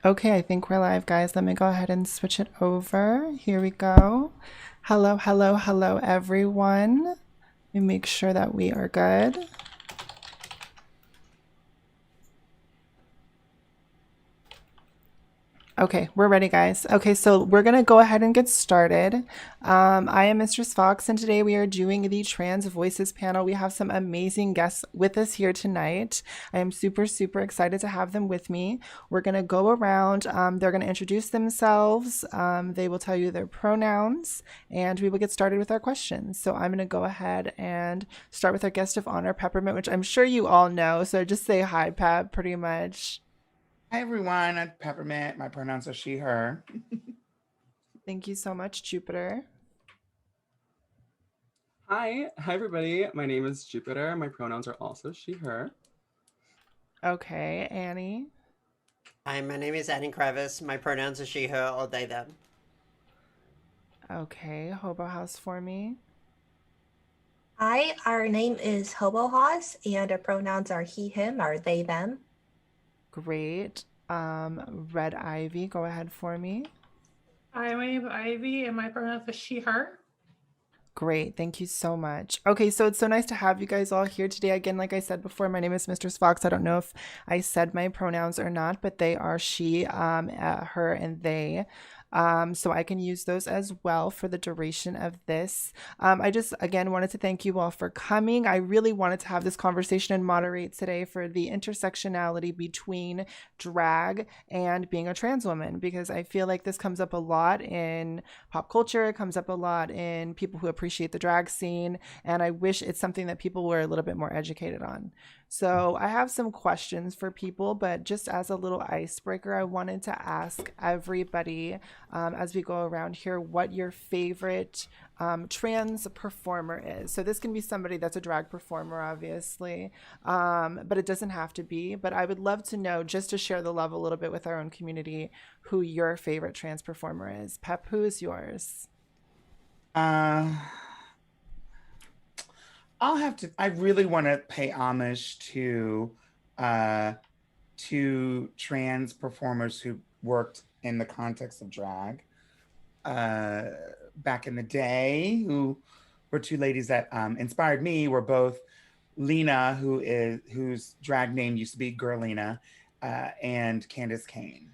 Okay, I think we're live, guys. Let me go ahead and switch it over. Here we go. Hello, hello, hello, everyone. Let me make sure that we are good. Okay, we're ready, guys. Okay, so we're going to go ahead and get started. I am Mistress Fox, and today we are doing the Trans Voices panel. We have some amazing guests with us here tonight. I am super, super excited to have them with me. We're going to go around. They're going to introduce themselves. They will tell you their pronouns, and we will get started with our questions. So I'm going to go ahead and start with our guest of honor, Peppermint, which I'm sure you all know. So just say hi, Pep, pretty much. Hi everyone, I'm Peppermint. My pronouns are she, her. Thank you so much, Jupiter. Hi everybody. My name is Jupiter. My pronouns are also she, her. Okay, Annie. Hi, my name is Annie Kravis. My pronouns are she, her, or they, them. Okay, Hobo House for me. Hi, our name is Hobo Hoss, and our pronouns are he, him, or they, them. Great. Red Ivy, go ahead for me. Hi, my name is Ivy, and my pronouns are she, her. Great, thank you so much. Okay, so it's so nice to have you guys all here today. Again, like I said before, my name is MstrssFox. I don't know if I said my pronouns or not, but they are she, her, and they. So I can use those as well for the duration of this. I just, again, wanted to thank you all for coming. I really wanted to have this conversation and moderate today for the intersectionality between drag and being a trans woman, because I feel like this comes up a lot in pop culture. It comes up a lot in people who appreciate the drag scene. And I wish it's something that people were a little bit more educated on. So I have some questions for people, but just as a little icebreaker, I wanted to ask everybody as we go around here what your favorite trans performer is. So this can be somebody that's a drag performer, obviously, but it doesn't have to be. But I would love to know, just to share the love a little bit with our own community, who your favorite trans performer is. Pep, who is yours? Uh, I really want to pay homage uh, to trans performers who worked in the context of drag uh, back in the day, who were two ladies that inspired me, were both Lena, whose drag name used to be Girlina, and Candace Kane.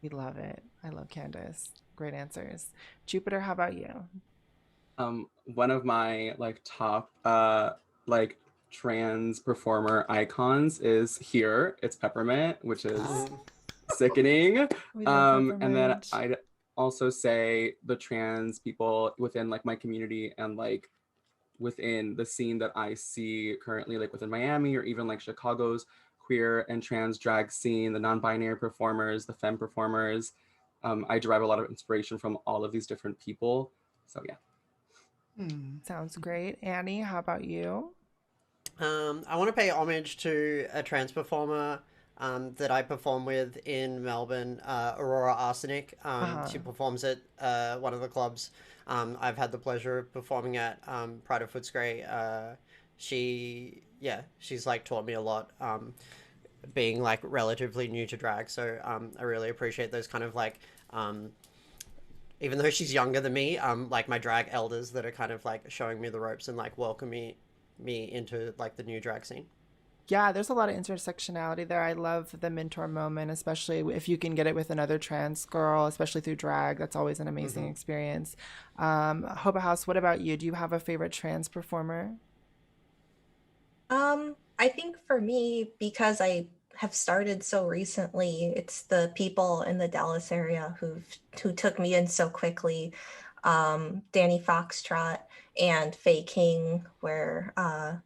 We love it. I love Candace. Great answers. Jupiter, how about you? One of my top like trans performer icons is here. It's Peppermint, which is sickening. We love And then Peppermint. I'd also say the trans people within my community and within the scene that I see currently, within Miami or even Chicago's queer and trans drag scene, the non-binary performers, the femme performers. I derive a lot of inspiration from all of these different people. So yeah. Sounds great. Annie, how about you? I want to pay homage to a trans performer that I perform with in Melbourne, Aurora Arsenic. She performs at one of the clubs I've had the pleasure of performing at, Pride of Footscray. She's taught me a lot, being relatively new to drag. So I really appreciate those kind of even though she's younger than me, my drag elders that are kind of showing me the ropes and welcoming me into the new drag scene. Yeah, there's a lot of intersectionality there. I love the mentor moment, especially if you can get it with another trans girl, especially through drag. That's always an amazing experience. Hoba House, what about you? Do you have a favorite trans performer? I think for me, because I have started so recently, it's the people in the Dallas area who took me in so quickly. Danny Foxtrot and Faye King were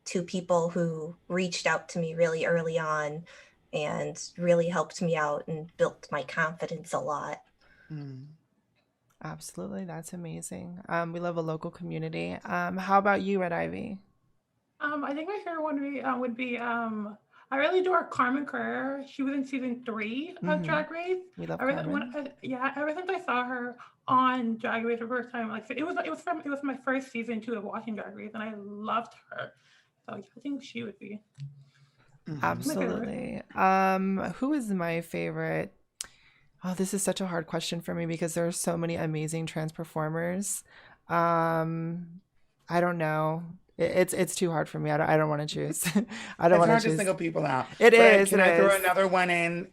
two people who reached out to me really early on and really helped me out and built my confidence a lot. Absolutely, that's amazing. We love a local community. How about you, Red Ivy? I think my favorite one would be I really adore Carmen Carrera. She was in season 3 of Drag Race. We love When Carmen. yeah, ever since I saw her on Drag Race the first time, it was my first season too of watching Drag Race, and I loved her. So yeah, I think she would be my favorite. Absolutely. Who is my favorite? Oh, this is such a hard question for me because there are so many amazing trans performers. Um, I don't know. It's too hard for me. I don't want to choose. I don't It's want to hard to choose. single people out. It But is. can It I throw is. another one in?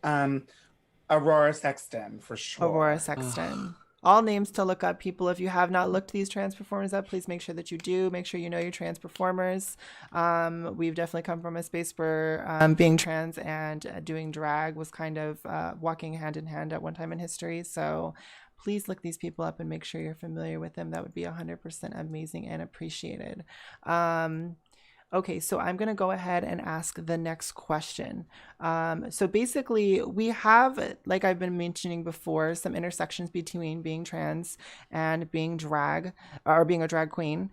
Aurora Sexton for Aurora sure. Sexton. All names to look up, people. If you have not looked these trans performers up, please make sure that you do. Make sure you know your trans performers. We've definitely come from a space where being trans and doing drag was kind of walking hand in hand at one time in history. So please look these people up and make sure you're familiar with them. That would be 100% amazing and appreciated. Um, Okay, so I'm going to go ahead and ask the next question. So basically, we have, like I've been mentioning before, some intersections between being trans and being drag or being a drag queen.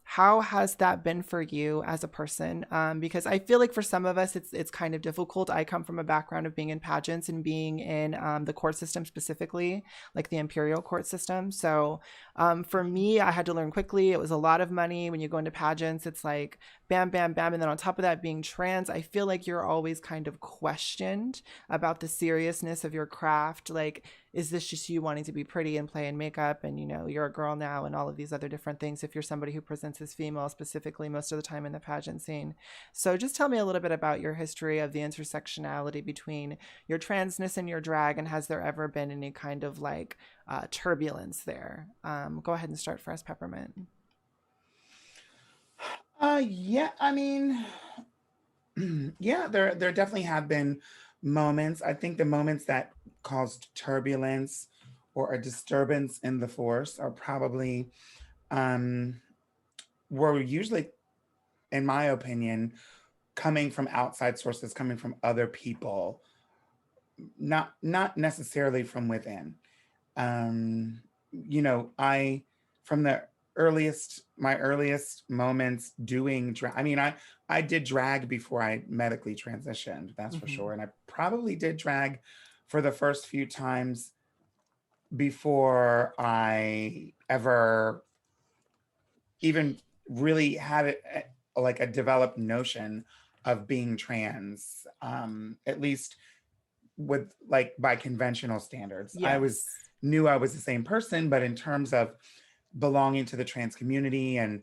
How has that been for you as a person? Because I feel like for some of us, it's kind of difficult. I come from a background of being in pageants and being in the court system specifically, like the imperial court system. So for me, I had to learn quickly. It was a lot of money. When you go into pageants, it's like bam, bam, bam. And then on top of that, being trans, I feel like you're always kind of questioned about the seriousness of your craft. Like, is this just you wanting to be pretty and play in makeup? And, you're a girl now and all of these other different things. If you're somebody who presents as female, specifically most of the time in the pageant scene. So just tell me a little bit about your history of the intersectionality between your transness and your drag. And has there ever been any kind of like turbulence there? Go ahead and start for us, Peppermint. Yeah, I mean, yeah, there definitely have been moments. I think the moments that caused turbulence or a disturbance in the force are probably um were usually, in my opinion, coming from outside sources, coming from other people, not necessarily from within. um I, from the my earliest moments doing drag, I mean, I did drag before I medically transitioned, that's for Mm-hmm. sure, and I probably did drag for the first few times before I ever even really had it, like a developed notion of being trans, at least with, like, by conventional standards. I was Yes. knew I was the same person, but in terms of belonging to the trans community and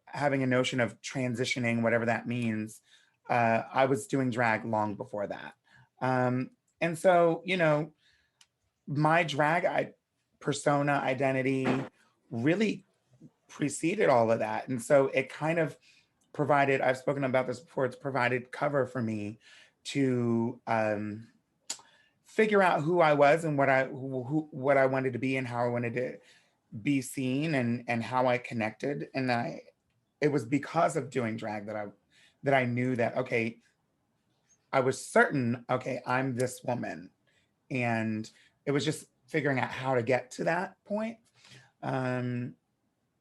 having a notion of transitioning, whatever that means, I was doing drag long before that. And so, my persona identity really preceded all of that. And so it kind of provided, I've spoken about this before, it's provided cover for me to figure out who I was and what I wanted to be and how I wanted to be seen, and how I connected. And it was because of doing drag that I knew that, okay, I was certain, okay, I'm this woman. And it was just figuring out how to get to that point. Um,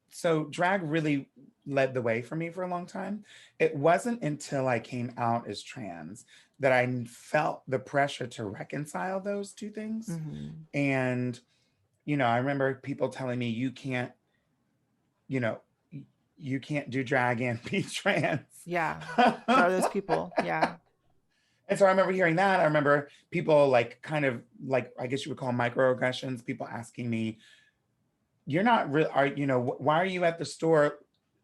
so drag really led the way for me for a long time. It wasn't until I came out as trans that I felt the pressure to reconcile those two things. Mm-hmm. And, I remember people telling me, you know, you can't do drag and be trans. Yeah. There are those people. Yeah. And so I remember hearing that. I remember people, like, kind of like, I guess you would call microaggressions, people asking me, you're not real, why are you at the store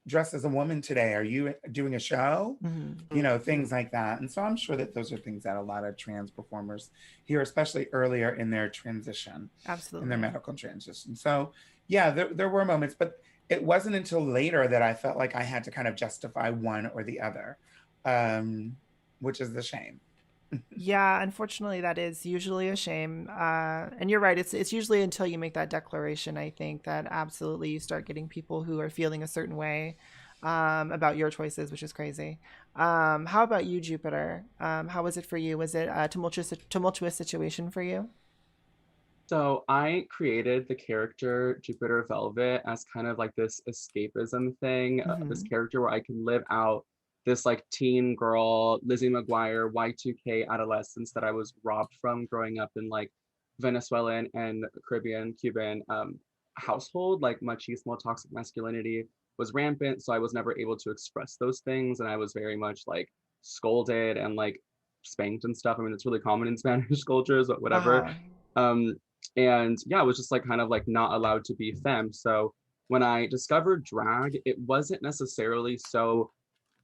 dressed as a woman today? Are you doing a show? Mm-hmm. Things like that. And so I'm sure that those are things that a lot of trans performers hear, especially earlier in their transition, in their Absolutely. medical transition. So yeah, there were moments, but it wasn't until later that I felt like I had to kind of justify one or the other, which is the shame. Yeah, unfortunately, that is usually a shame. And you're right. It's usually until you make that declaration, I think, that absolutely you start getting people who are feeling a certain way about your choices, which is crazy. How about you, Jupiter? How was it for you? Was it a tumultuous situation for you? So I created the character Jupiter Velvet as kind of like this escapism thing, this Mm-hmm. character where I can live out this like teen girl, Lizzie McGuire, Y2K adolescence that I was robbed from growing up in like Venezuelan and Caribbean, Cuban household. Like machismo, toxic masculinity was rampant. So I was never able to express those things. And I was very much like scolded and like spanked and stuff. I mean, it's really common in Spanish cultures, but whatever. Uh-huh. Um, and yeah, I was just like kind of like not allowed to be femme. So when I discovered drag, it wasn't necessarily so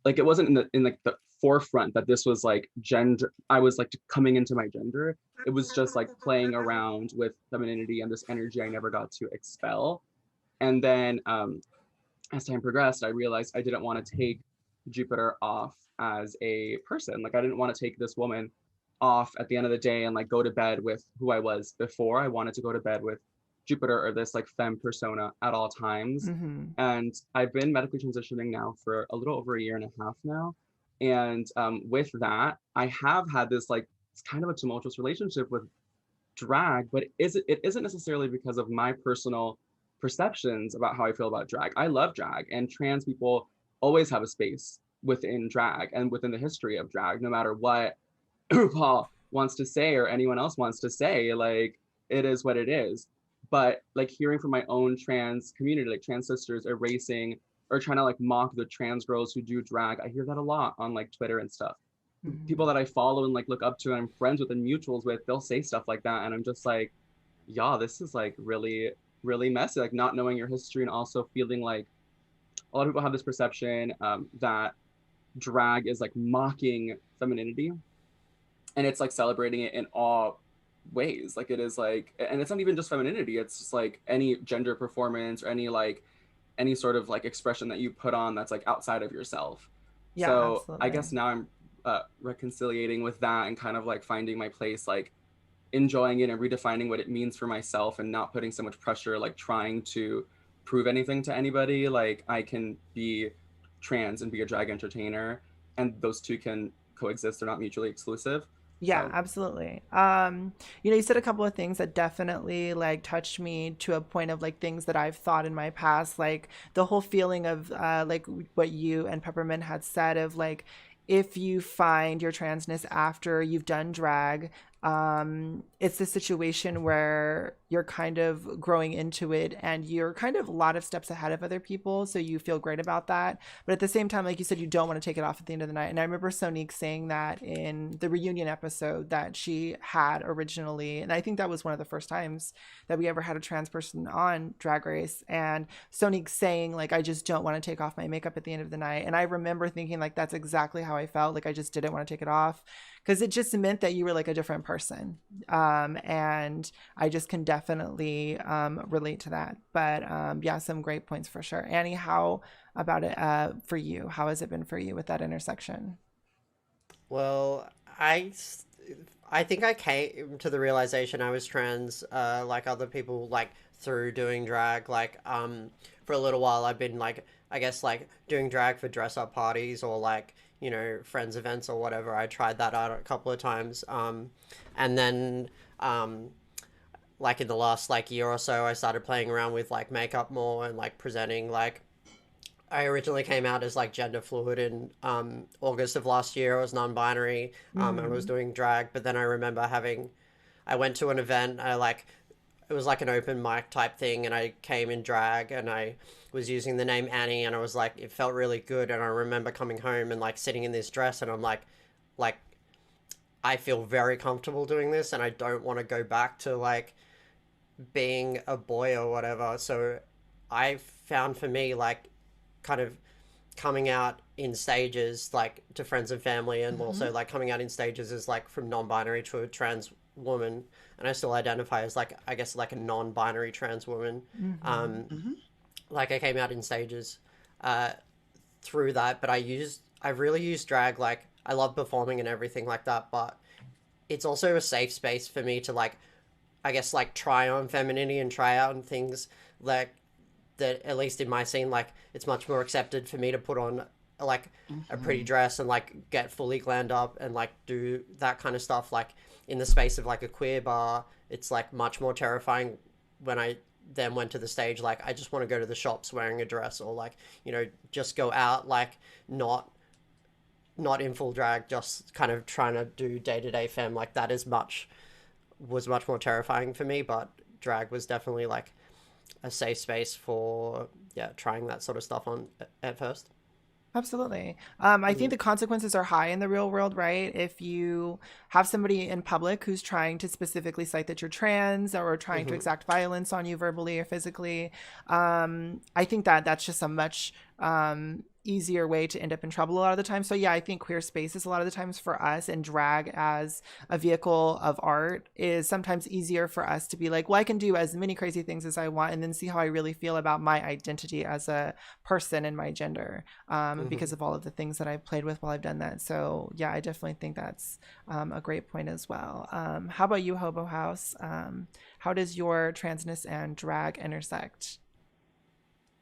like it wasn't in like the forefront that this was like gender. I was like coming into my gender. It was just like playing around with femininity and this energy I never got to expel. And then as time progressed, I realized I didn't want to take Jupiter off as a person. Like I didn't want to take this woman off at the end of the day and like go to bed with who I was before. I wanted to go to bed with Jupiter or this like femme persona at all times. Mm-hmm. And I've been medically transitioning now for a little over a year and a half now. And with that, I have had this like it's kind of a tumultuous relationship with drag, but it isn't necessarily because of my personal perceptions about how I feel about drag. I love drag, and trans people always have a space within drag and within the history of drag, no matter what RuPaul wants to say or anyone else wants to say. Like, it is what it is. But like hearing from my own trans community, like trans sisters erasing or trying to like mock the trans girls who do drag, I hear that a lot on like Twitter and stuff. People that I follow and like look up to and I'm friends with and mutuals with, they'll say stuff like that. And I'm just like, yeah, this is like really, really messy. Like not knowing your history and also feeling like a lot of people have this perception that drag is like mocking femininity. And it's like celebrating it in all ways. Like it is like, and it's not even just femininity. It's just like any gender performance or any sort of like expression that you put on that's like outside of yourself. Yeah, So absolutely. I guess now I'm reconciliating with that and kind of like finding my place, like enjoying it and redefining what it means for myself and not putting so much pressure, like trying to prove anything to anybody. Like I can be trans and be a drag entertainer, and those two can coexist. They're not mutually exclusive. Yeah, So absolutely. You said a couple of things that definitely like touched me to a point of like things that I've thought in my past, like the whole feeling of like what you and Peppermint had said of like if you find your transness after you've done drag, it's the situation where you're kind of growing into it and you're kind of a lot of steps ahead of other people, so you feel great about that. But at the same time, like you said, you don't want to take it off at the end of the night. And I remember Sonique saying that in the reunion episode that she had originally, and I think that was one of the first times that we ever had a trans person on Drag Race, and Sonique saying like, I just don't want to take off my makeup at the end of the night. And I remember thinking like that's exactly how I felt. Like I just didn't want to take it off because it just meant that you were like a different person. And I just can definitely relate to that. But yeah, some great points for sure. Annie, how about it for you? How has it been for you with that intersection? Well, I think I came to the realization I was trans, like other people, like through doing drag. Like, for a little while, I've been like, I guess, like doing drag for dress up parties or like, friends events or whatever. I tried that out a couple of times. And then, like in the last like year or so, I started playing around with like makeup more and like presenting like I originally came out as like gender fluid in August of last year. I was non-binary and I was doing drag, but then I remember I went to an event. It was like an open mic type thing, and I came in drag and I was using the name Annie, and I was like, it felt really good. And I remember coming home and like sitting in this dress, and I'm like I feel very comfortable doing this, and I don't want to go back to like being a boy or whatever. So I found for me like kind of coming out in stages like to friends and family, and also like coming out in stages as like from non-binary to a trans woman, and I still identify as like I guess like a non-binary trans woman. Like I came out in stages through that, but I really used drag. Like I love performing and everything like that, but it's also a safe space for me to like I guess like try on femininity and try out things like that. At least in my scene, like it's much more accepted for me to put on like a pretty dress and like get fully glammed up and like do that kind of stuff. Like in the space of like a queer bar, it's like much more terrifying when I then went to the stage. Like I just want to go to the shops wearing a dress, or like just go out like not in full drag, just kind of trying to do day-to-day femme. Like that was much more terrifying for me, but drag was definitely like a safe space for trying that sort of stuff on at first. Absolutely. I think the consequences are high in the real world, right? If you have somebody in public who's trying to specifically cite that you're trans or trying to Mm-hmm. exact violence on you verbally or physically, I think that that's just a much easier way to end up in trouble a lot of the time. So yeah, I think queer spaces a lot of the times for us and drag as a vehicle of art is sometimes easier for us to be like, well, I can do as many crazy things as I want and then see how I really feel about my identity as a person and my gender, because of all of the things that I've played with while I've done that. So yeah, I definitely think that's a great point as well. How about you, Hobo House? How does your transness and drag intersect?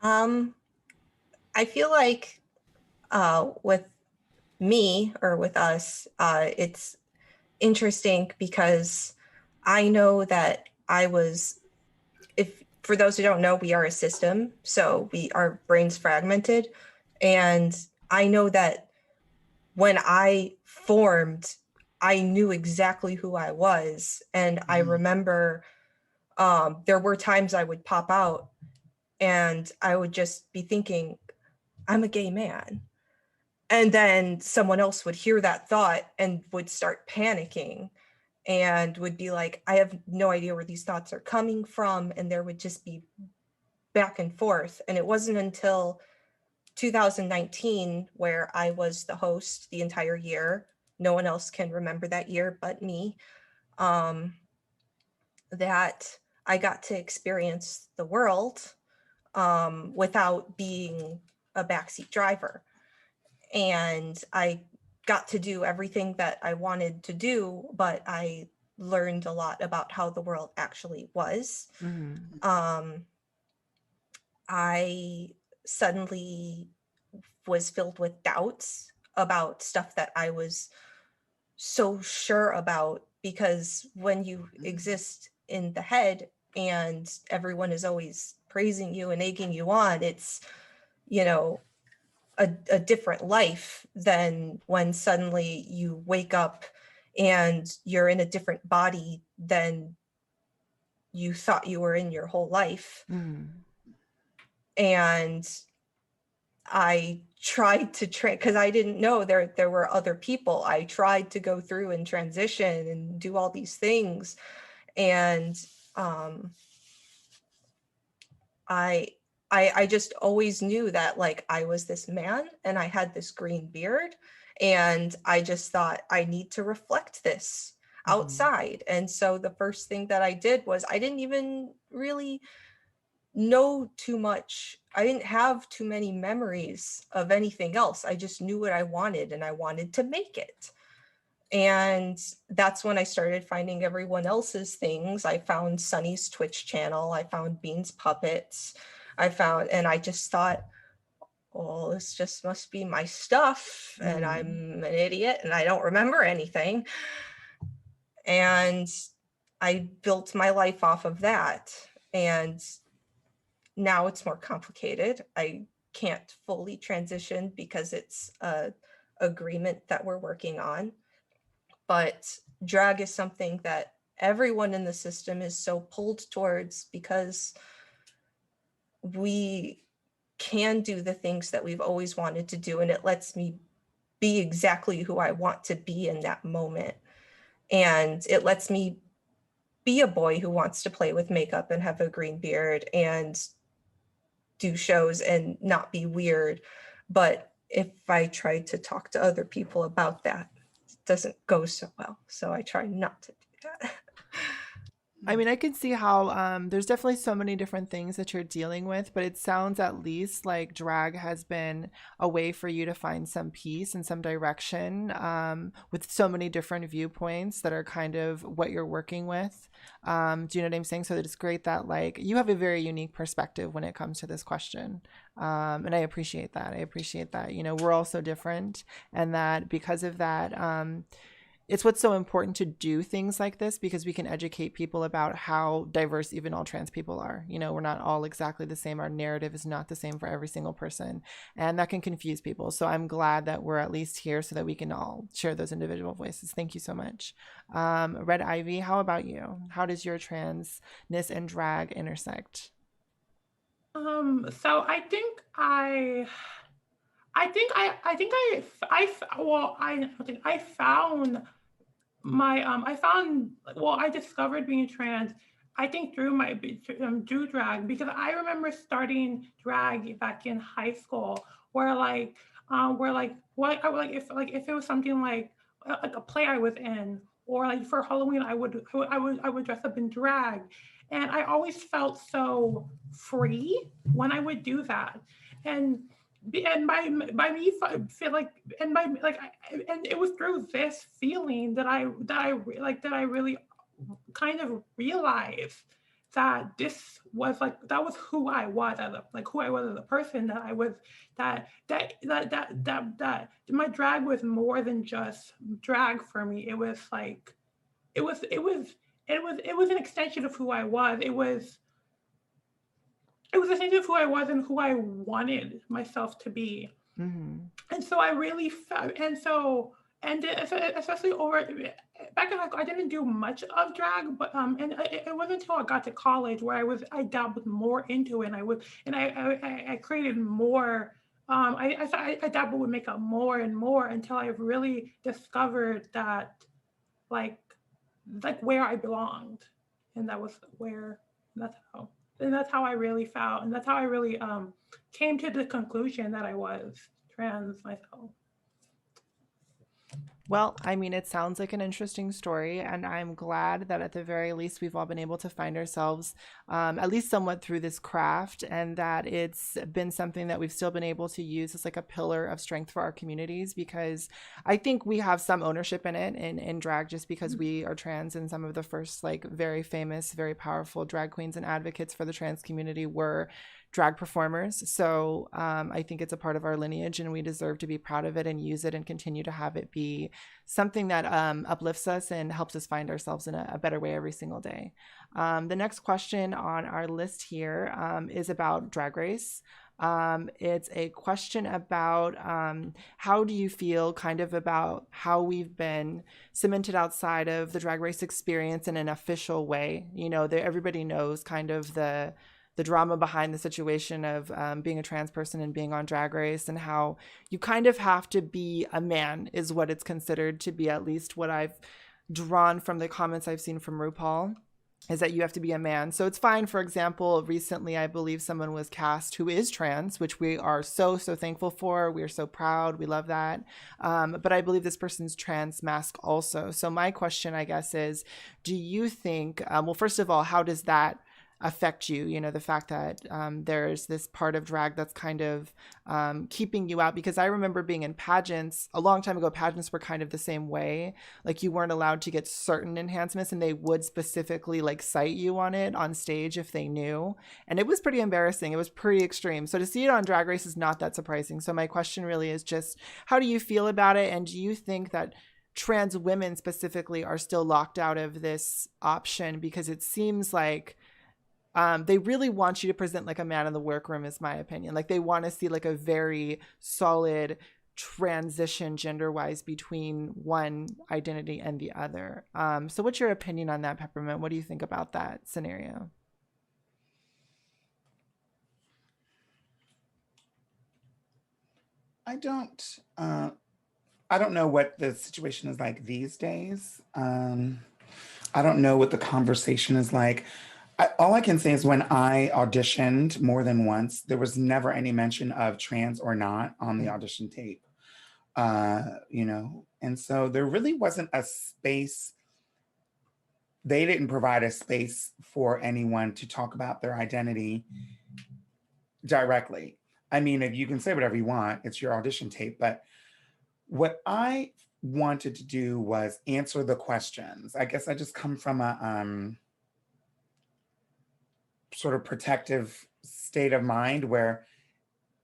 Um, I feel like with me or with us, it's interesting because I know that I was, if for those who don't know, we are a system, so our brains fragmented, and I know that when I formed, I knew exactly who I was, and I remember there were times I would pop out and I would just be thinking, I'm a gay man. And then someone else would hear that thought and would start panicking and would be like, I have no idea where these thoughts are coming from. And there would just be back and forth. And it wasn't until 2019 where I was the host the entire year. No one else can remember that year but me. That I got to experience the world without being a backseat driver. And I got to do everything that I wanted to do, but I learned a lot about how the world actually was. I suddenly was filled with doubts about stuff that I was so sure about, because when you exist in the head and everyone is always praising you and egging you on, it's, you know, a different life than when suddenly you wake up and you're in a different body than you thought you were in your whole life. And I tried to because I didn't know there were other people. I tried to go through and transition and do all these things. And I just always knew that, like, I was this man and I had this green beard, and I just thought I need to reflect this outside. And so the first thing that I did was, I didn't even really know too much. I didn't have too many memories of anything else. I just knew what I wanted and I wanted to make it. And that's when I started finding everyone else's things. I found Sunny's Twitch channel. I found Bean's puppets. And I just thought, oh, this just must be my stuff. And I'm an idiot and I don't remember anything. And I built my life off of that. And now it's more complicated. I can't fully transition because it's a agreement that we're working on. But drag is something that everyone in the system is so pulled towards, because we can do the things that we've always wanted to do, and it lets me be exactly who I want to be in that moment. And it lets me be a boy who wants to play with makeup and have a green beard and do shows and not be weird. But if I try to talk to other people about that, it doesn't go so well. So I try not to do that. I mean, I can see how there's definitely so many different things that you're dealing with, but it sounds at least like drag has been a way for you to find some peace and some direction, with so many different viewpoints that are kind of what you're working with. Do you know what I'm saying? So it's great that, like, you have a very unique perspective when it comes to this question. And I appreciate that. I appreciate that. You know, we're all so different, and that because of that, it's what's so important to do things like this, because we can educate people about how diverse even all trans people are. You know, we're not all exactly the same. Our narrative is not the same for every single person, and that can confuse people. So I'm glad that we're at least here so that we can all share those individual voices. Thank you so much. Red Ivy, how about you? How does your transness and drag intersect? So I think I found I discovered being trans, I think through through drag, because I remember starting drag back in high school, where what I like if it was something like a play I was in, or like for Halloween I would dress up in drag, and I always felt so free when I would do that, and by me feel like and by like and it was through this feeling that I really kind of realized that this was that was who I was who I was as a person, that I was that my drag was more than just drag for me. It was like it was it was it was an extension of who I was. It was a sense of who I was and who I wanted myself to be. Mm-hmm. And so I really felt, especially over back in high school, I didn't do much of drag, but and it wasn't until I got to college where I dabbled more into it, and I created more. I dabbled with makeup more and more until I really discovered that like where I belonged, and that was where that's how and that's how I really felt, and that's how I really came to the conclusion that I was trans myself. Well, I mean, it sounds like an interesting story, and I'm glad that at the very least we've all been able to find ourselves, at least somewhat through this craft, and that it's been something that we've still been able to use as like a pillar of strength for our communities, because I think we have some ownership in it in drag, just because we are trans, and some of the first like very famous, very powerful drag queens and advocates for the trans community were drag performers. So I think it's a part of our lineage, and we deserve to be proud of it and use it and continue to have it be something that uplifts us and helps us find ourselves in a better way every single day. The next question on our list here is about Drag Race. It's a question about how do you feel kind of about how we've been cemented outside of the Drag Race experience in an official way. You know, everybody knows kind of the drama behind the situation of being a trans person and being on Drag Race, and how you kind of have to be a man is what it's considered to be, at least what I've drawn from the comments I've seen from RuPaul, is that you have to be a man. So it's fine. For example, recently, I believe someone was cast who is trans, which we are so thankful for. We are so proud. We love that. But I believe this person's trans mask also. So my question, I guess, is, do you think, well, first of all, how does that affect you, you know, the fact that there's this part of drag that's kind of keeping you out? Because I remember being in pageants a long time ago. Pageants were kind of the same way. Like, you weren't allowed to get certain enhancements, and they would specifically like cite you on it on stage if they knew. And it was pretty embarrassing. It was pretty extreme. So to see it on Drag Race is not that surprising. So my question really is just, how do you feel about it? And do you think that trans women specifically are still locked out of this option? Because it seems like they really want you to present like a man in the workroom, is my opinion. Like, they want to see like a very solid transition gender-wise between one identity and the other. So what's your opinion on that, Peppermint? What do you think about that scenario? I don't know what the situation is like these days. I don't know what the conversation is like. All I can say is, when I auditioned more than once, there was never any mention of trans or not on the audition tape. You know, and so there really wasn't a space. They didn't provide a space for anyone to talk about their identity directly. I mean, if you can say whatever you want, it's your audition tape. But what I wanted to do was answer the questions. I guess I just come from a sort of protective state of mind where,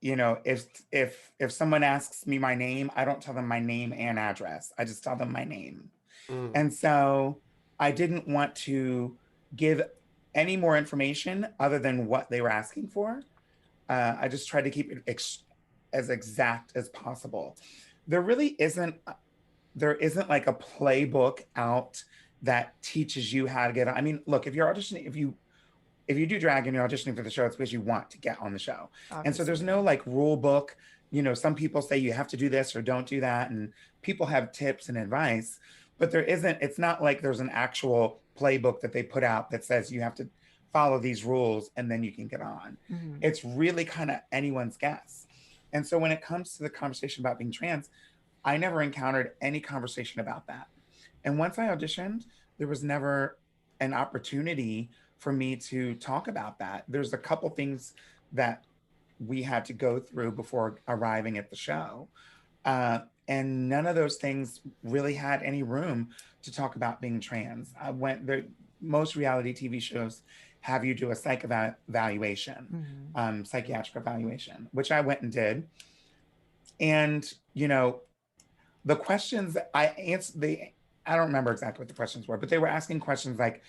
you know, if someone asks me my name, I don't tell them my name and address. I just tell them my name. And so I didn't want to give any more information other than what they were asking for. I just tried to keep it as exact as possible. There isn't like a playbook out that teaches you how to get on. I mean, look, if you're auditioning, if you do drag and you're auditioning for the show, it's because you want to get on the show. Obviously. And so there's no like rule book some people say you have to do this or don't do that, and people have tips and advice, but it's not like there's an actual playbook that they put out that says you have to follow these rules and then you can get on. Mm-hmm. It's really kind of anyone's guess. And so when it comes to the conversation about being trans, I never encountered any conversation about that. And once I auditioned, there was never an opportunity for me to talk about that. There's a couple things that we had to go through before arriving at the show. And none of those things really had any room to talk about being trans. Most reality TV shows have you do a psych evaluation, Mm-hmm. psychiatric evaluation, which I went and did. And, the questions I answered, I don't remember exactly what the questions were, but they were asking questions like,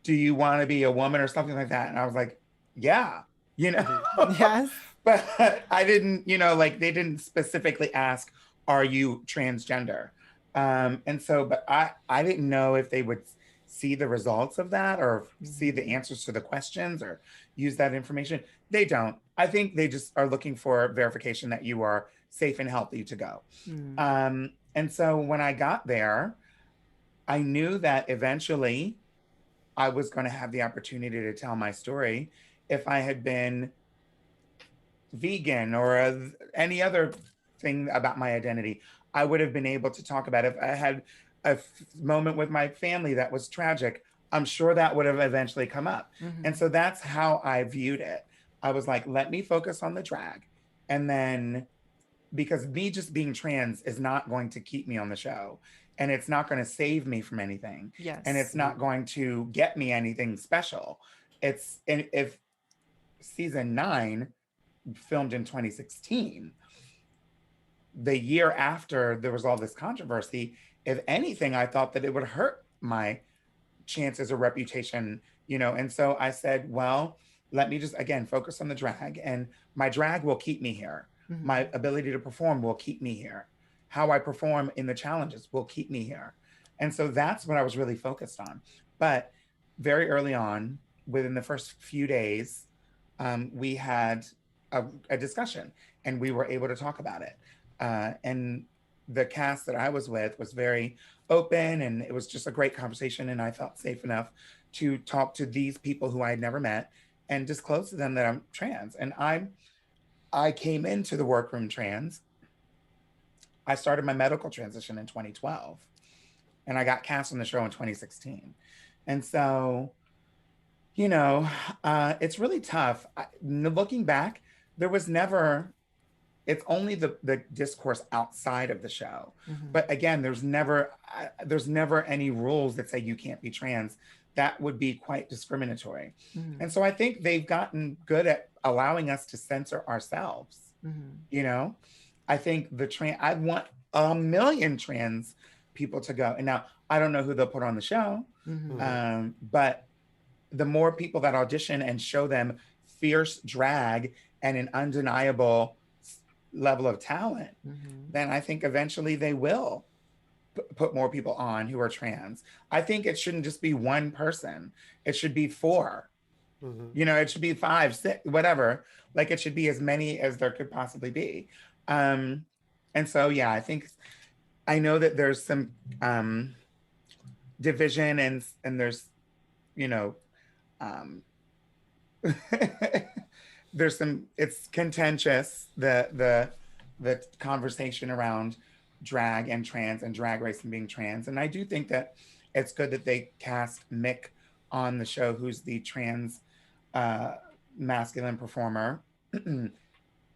do you want to be a woman or something like that? And I was like, yeah, Yes. but I didn't, they didn't specifically ask, are you transgender? And so, but I didn't know if they would see the results of that or see the answers to the questions or use that information. They don't. I think they just are looking for verification that you are safe and healthy to go. And so when I got there, I knew that eventually I was going to have the opportunity to tell my story. If I had been vegan or any other thing about my identity, I would have been able to talk about it. If I had a moment with my family that was tragic, I'm sure that would have eventually come up. Mm-hmm. And so that's how I viewed it. I was like, let me focus on the drag. And then, because me just being trans is not going to keep me on the show, and it's not going to save me from anything. Yes. And it's not going to get me anything special. If season 9 filmed in 2016, the year after there was all this controversy, if anything, I thought that it would hurt my chances or reputation, and so I said, well, let me just again focus on the drag, and my drag will keep me here. Mm-hmm. My ability to perform will keep me here. How I perform in the challenges will keep me here. And so that's what I was really focused on. But very early on, within the first few days, we had a discussion and we were able to talk about it. And the cast that I was with was very open, and it was just a great conversation. And I felt safe enough to talk to these people who I had never met and disclose to them that I'm trans. And I came into the workroom trans. I started my medical transition in 2012, and I got cast on the show in 2016. And so, it's really tough. Looking back, there was never, it's only the discourse outside of the show. Mm-hmm. But again, there's never any rules that say you can't be trans. That would be quite discriminatory. Mm-hmm. And so I think they've gotten good at allowing us to censor ourselves. Mm-hmm. I think I want 1 million trans people to go. And now I don't know who they'll put on the show, Mm-hmm. but the more people that audition and show them fierce drag and an undeniable level of talent, Mm-hmm. then I think eventually they will put more people on who are trans. I think it shouldn't just be one person. It should be 4. Mm-hmm. It should be 5, 6, whatever. Like it should be as many as there could possibly be. And so, yeah, I know that there's some division and there's, there's it's contentious, the conversation around drag and trans and drag race and being trans. And I do think that it's good that they cast Mick on the show, who's the trans masculine performer. And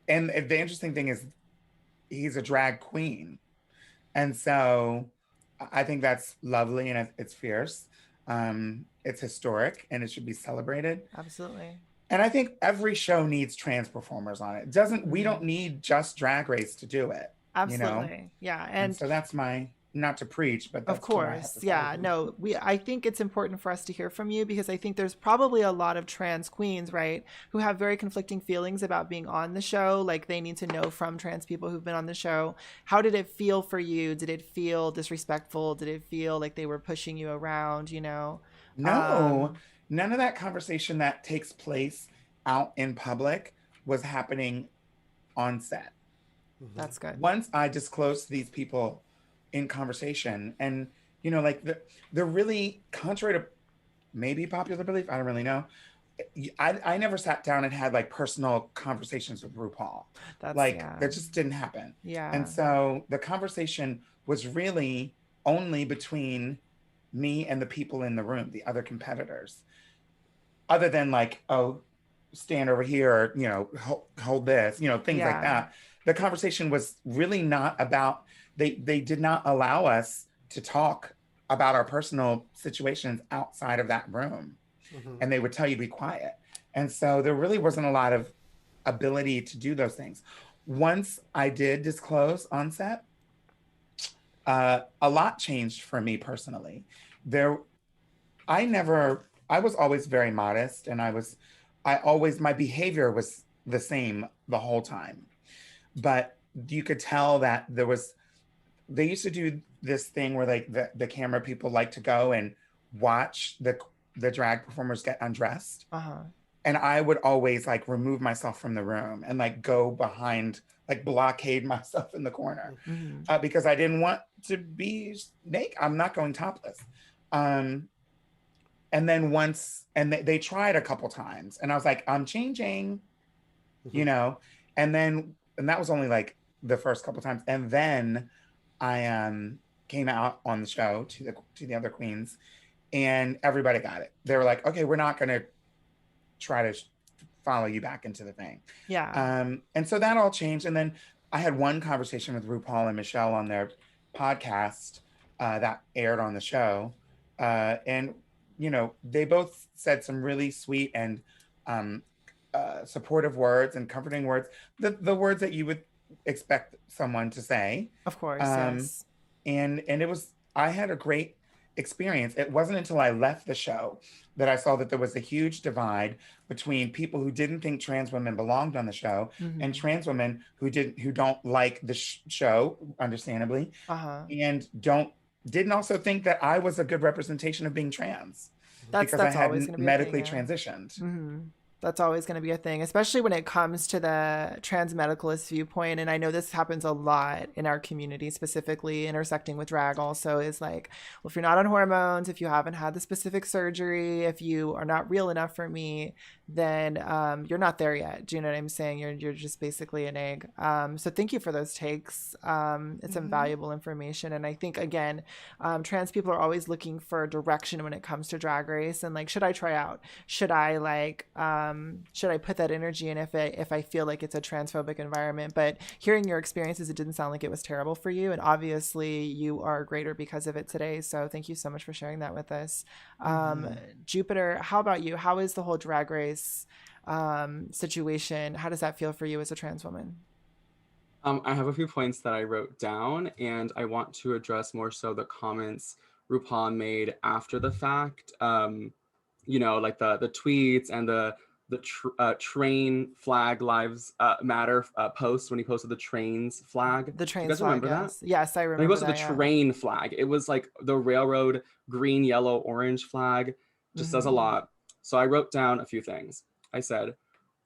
the interesting thing is he's a drag queen. And so I think that's lovely, and it's fierce. It's historic, and it should be celebrated. Absolutely. And I think every show needs trans performers on it. We don't need just Drag Race to do it. Absolutely. Yeah. And so that's not to preach, but that's of course. Yeah. No, I think it's important for us to hear from you, because I think there's probably a lot of trans queens, right, who have very conflicting feelings about being on the show. Like they need to know from trans people who've been on the show. How did it feel for you? Did it feel disrespectful? Did it feel like they were pushing you around, No, none of that conversation that takes place out in public was happening on set. That's good. Once I disclosed to these people in conversation, and like they're really contrary to maybe popular belief, I don't really know. I never sat down and had like personal conversations with RuPaul. That's, Like yeah. that just didn't happen. And Yeah. so the conversation was really only between me and the people in the room, the other competitors. Other than like, oh, stand over here, or hold this, things like Yeah. that. The conversation was really not about. They did not allow us to talk about our personal situations outside of that room, and they would tell you to be quiet. And so there really wasn't a lot of ability to do those things. Once I did disclose on set, a lot changed for me personally. There, I was always very modest, and my behavior was the same the whole time. But you could tell that they used to do this thing where like the camera people like to go and watch the drag performers get undressed. And I would always like remove myself from the room and like go behind, like blockade myself in the corner, because I didn't want to be naked. I'm not going topless. And then they tried a couple times, and I was like, I'm changing, and that was only like the first couple times. And then I came out on the show to the other queens, and everybody got it. They were like, okay, we're not going to try to follow you back into the thing. Yeah. And so that all changed. And then I had one conversation with RuPaul and Michelle on their podcast that aired on the show. And they both said some really sweet and supportive words and comforting words, the words that you would expect someone to say. Of course, yes. And I had a great experience. It wasn't until I left the show that I saw that there was a huge divide between people who didn't think trans women belonged on the show and trans women who don't like the show, understandably, and didn't also think that I was a good representation of being trans because I hadn't medically transitioned. That's always going to be a thing, especially when it comes to the trans medicalist viewpoint. And I know this happens a lot in our community, specifically intersecting with drag also, is like, well, if you're not on hormones, if you haven't had the specific surgery, if you are not real enough for me, then you're not there yet. Do you know what I'm saying? You're just basically an egg. So thank you for those takes. It's some valuable information. And I think, again, trans people are always looking for direction when it comes to Drag Race. And like, should I try out? Should I put that energy in if I feel like it's a transphobic environment? But hearing your experiences, it didn't sound like it was terrible for you. And obviously you are greater because of it today. So thank you so much for sharing that with us. Jupiter, how about you? How is the whole Drag Race situation? How does that feel for you as a trans woman? I have a few points that I wrote down, and I want to address more so the comments RuPaul made after the fact. Like the tweets and the train flag lives matter post when he posted the trains flag. The train flag, remember that? Yes, I remember. He posted the train flag. It was like the railroad green, yellow, orange flag. Just says a lot. So I wrote down a few things. I said,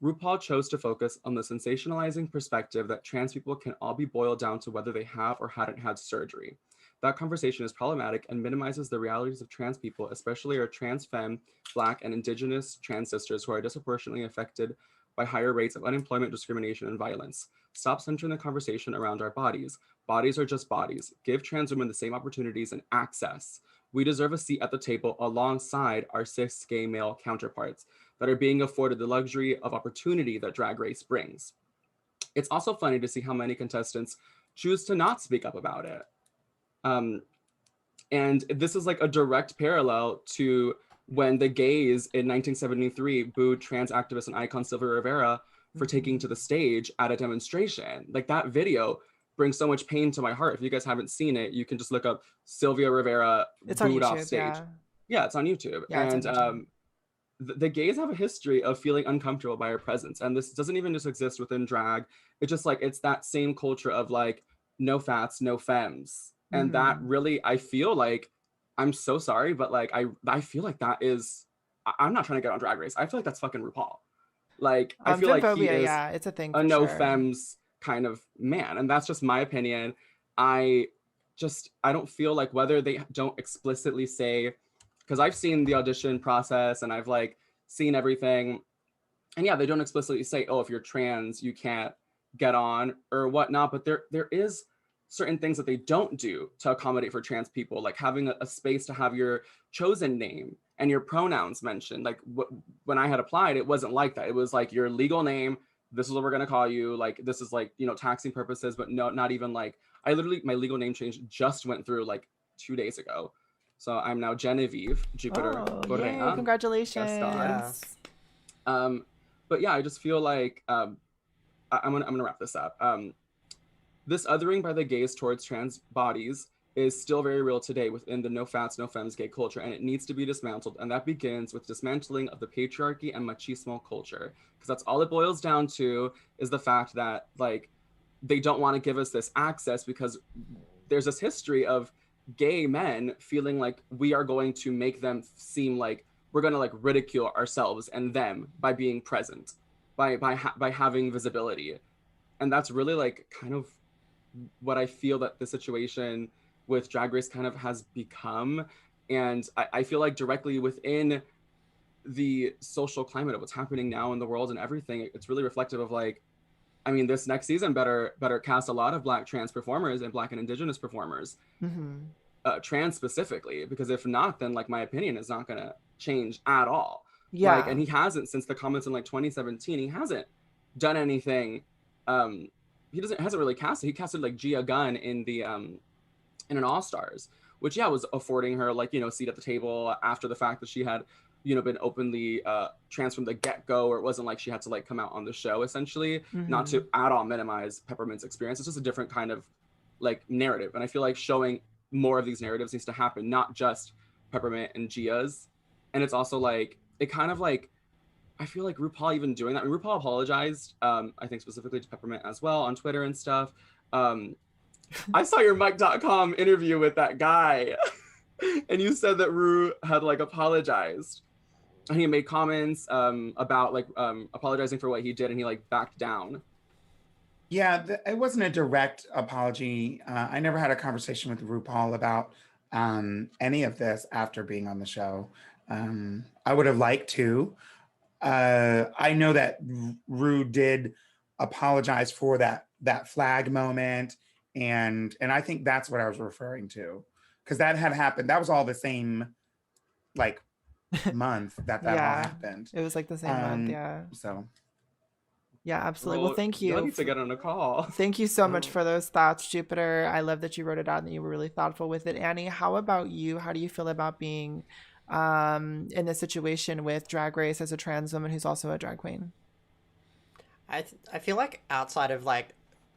RuPaul chose to focus on the sensationalizing perspective that trans people can all be boiled down to whether they have or hadn't had surgery. That conversation is problematic and minimizes the realities of trans people, especially our trans femme, Black, and Indigenous trans sisters who are disproportionately affected by higher rates of unemployment, discrimination, and violence. Stop centering the conversation around our bodies. Bodies are just bodies. Give trans women the same opportunities and access. We deserve a seat at the table alongside our cis gay male counterparts that are being afforded the luxury of opportunity that Drag Race brings. It's also funny to see how many contestants choose to not speak up about it. And this is like a direct parallel to when the gays in 1973 booed trans activist and icon Sylvia Rivera for taking to the stage at a demonstration. Like, that video brings so much pain to my heart. If you guys haven't seen it, you can just look up Sylvia Rivera booed off stage. Yeah, it's on YouTube. Yeah, and on YouTube. The gays have a history of feeling uncomfortable by our presence. And this doesn't even just exist within drag. It's just like, it's that same culture of like, no fats, no femmes. And that really, I feel like, I'm so sorry, but like, I feel like that is, I'm not trying to get on Drag Race. I feel like that's fucking RuPaul. Like, I feel like he is it's a thing. a no femmes kind of man. And that's just my opinion. I don't feel like, whether they don't explicitly say, because I've seen the audition process and I've like seen everything, and yeah, they don't explicitly say, oh, if you're trans, you can't get on or whatnot, but there is certain things that they don't do to accommodate for trans people, like having a space to have your chosen name and your pronouns mentioned. Like when I had applied, it wasn't like that. It was like your legal name, this is what we're going to call you, like this is like, you know, taxing purposes, but no, not even like, I literally, my legal name change just went through like 2 days ago. So I'm now Genevieve Jupiter Correa. Yay, congratulations. Yeah. But yeah, I just feel like I'm gonna wrap this up. This othering by the gays towards trans bodies is still very real today within the no fats, no femmes gay culture, and it needs to be dismantled. And that begins with dismantling of the patriarchy and machismo culture, because that's all it boils down to, is the fact that like they don't want to give us this access because there's this history of gay men feeling like we are going to make them seem like we're going to like ridicule ourselves and them by being present, by having visibility. And that's really like kind of what I feel that the situation with Drag Race kind of has become. And I feel like directly within the social climate of what's happening now in the world and everything, it's really reflective of like, I mean, this next season better cast a lot of Black trans performers and Black and Indigenous performers, trans specifically, because if not, then like my opinion is not gonna change at all. Yeah. Like, and he hasn't, since the comments in like 2017, he hasn't done anything. He hasn't really casted. He casted like Gia Gunn in the in an All Stars, which yeah was affording her like, you know, seat at the table after the fact that she had, you know, been openly trans from the get-go, or it wasn't like she had to like come out on the show, essentially. Not to at all minimize Peppermint's experience, it's just a different kind of like narrative, and I feel like showing more of these narratives needs to happen, not just Peppermint and Gia's. And it's also like, it kind of like, I feel like RuPaul even doing that. I mean, RuPaul apologized, I think specifically to Peppermint as well on Twitter and stuff. I saw your Mike.com interview with that guy and you said that Ru had like apologized. And he made comments about like apologizing for what he did, and he like backed down. Yeah, it wasn't a direct apology. I never had a conversation with RuPaul about any of this after being on the show. I would have liked to. I know that Ru did apologize for that flag moment, and I think that's what I was referring to, because that had happened. That was all the same, like, month that all happened. It was like the same month, yeah. So yeah, absolutely. Well, thank you. I need to get on a call. Thank you so much for those thoughts, Jupiter. I love that you wrote it out and that you were really thoughtful with it. Annie, how about you? How do you feel about being in this situation with Drag Race as a trans woman who's also a drag queen? I feel like outside of like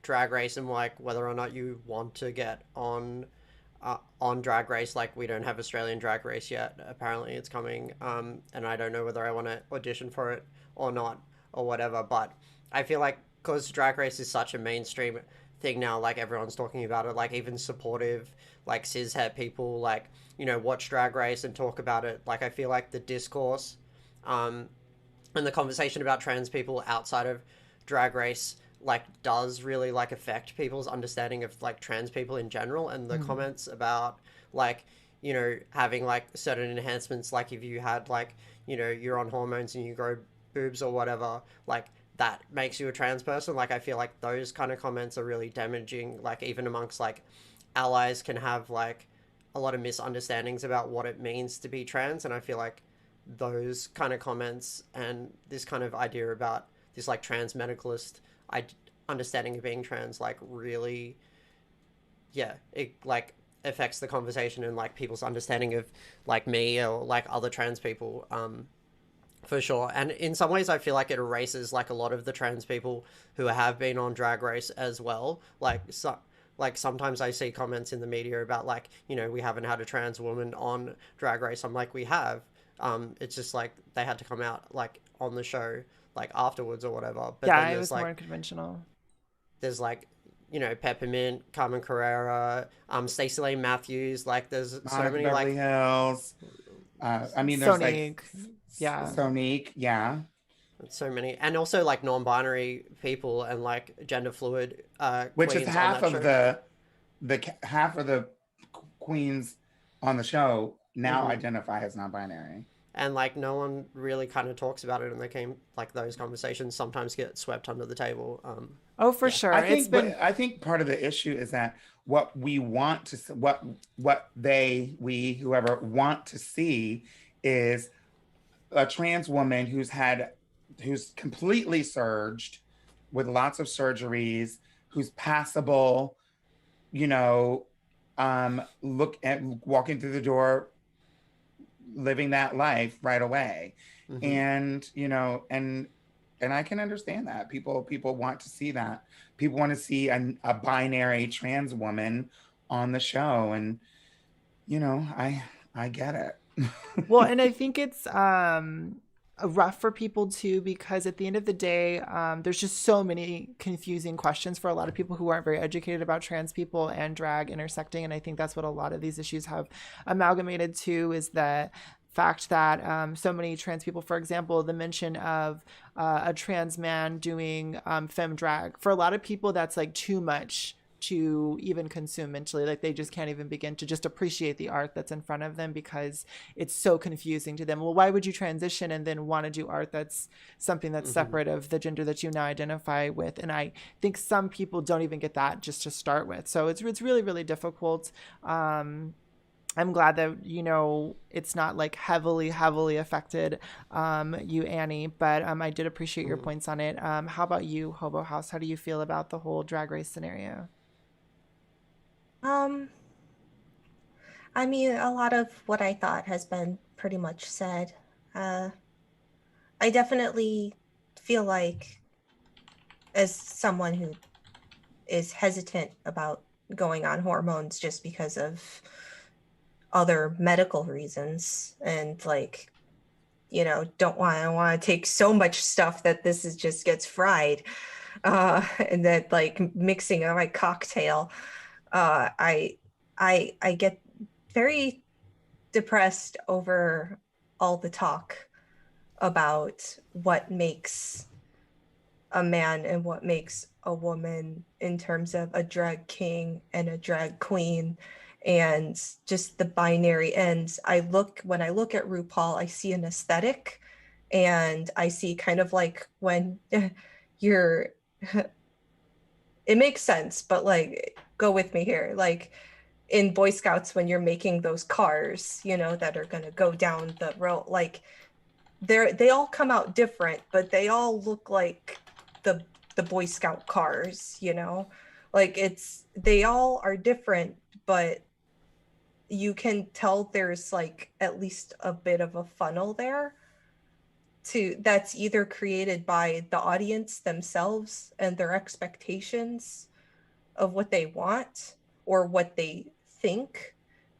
Drag Race and like whether or not you want to get on Drag Race, like we don't have Australian Drag Race yet. Apparently it's coming, and I don't know whether I want to audition for it or not or whatever. But I feel like because Drag Race is such a mainstream thing now, like everyone's talking about it, like even supportive like cishet people like, you know, watch Drag Race and talk about it. Like I feel like the discourse and the conversation about trans people outside of Drag Race like does really like affect people's understanding of like trans people in general. And the comments about like, you know, having like certain enhancements, like if you had like, you know, you're on hormones and you grow boobs or whatever, like that makes you a trans person. Like I feel like those kind of comments are really damaging. Like even amongst like allies can have like a lot of misunderstandings about what it means to be trans. And I feel like those kind of comments and this kind of idea about this like trans medicalist understanding of being trans like really, yeah, it like affects the conversation and like people's understanding of like me or like other trans people, for sure. And in some ways I feel like it erases like a lot of the trans people who have been on Drag Race as well. Like sometimes I see comments in the media about like, you know, we haven't had a trans woman on Drag Race. I'm like, we have. It's just like they had to come out like on the show like afterwards or whatever. But yeah, then it was like, more unconventional. There's like, you know, Peppermint, Carmen Carrera, Stacey Lane Matthews. Like there's so many Beverly like Hills. I mean, there's Sonique. like Sonique, yeah. So many, and also like non-binary people and like gender fluid which is queens on half that of show. half of the queens on the show now Hmm. identify as non-binary. And like no one really kind of talks about it, and they came like those conversations sometimes get swept under the table. Oh, for Yeah. sure. I It's think, but been I think part of the issue is that what we want to, we, whoever want to see is a trans woman who's completely surged with lots of surgeries, who's passable, you know, look at walking through the door, living that life right away. Hmm. And, and I can understand that. People want to see that. People want to see a binary trans woman on the show. And, I get it. Well, and I think it's rough for people too, because at the end of the day, there's just so many confusing questions for a lot of people who aren't very educated about trans people and drag intersecting. And I think that's what a lot of these issues have amalgamated to, is the fact that so many trans people, for example, the mention of a trans man doing femme drag, for a lot of people, that's like too much to even consume mentally. Like they just can't even begin to just appreciate the art that's in front of them, because it's so confusing to them. Well, why would you transition and then want to do art that's something that's Hmm. separate of the gender that you now identify with? And I think some people don't even get that just to start with. So it's really, really difficult. I'm glad that, it's not like heavily affected you, Annie, but I did appreciate your Hmm. points on it. How about you, Hobo House? How do you feel about the whole drag race scenario? Um, I mean, a lot of what I thought has been pretty much said. Uh, I definitely feel like, as someone who is hesitant about going on hormones just because of other medical reasons, and like, don't want to take so much stuff that this is just gets fried, and that like mixing in my cocktail, I get very depressed over all the talk about what makes a man and what makes a woman in terms of a drag king and a drag queen, and just the binary ends. When I look at RuPaul, I see an aesthetic, and I see kind of like when you're it makes sense, but like go with me here. Like in Boy Scouts, when you're making those cars, that are gonna go down the road, like they all come out different, but they all look like the Boy Scout cars, like they all are different, but you can tell there's like at least a bit of a funnel there that's either created by the audience themselves and their expectations of what they want or what they think.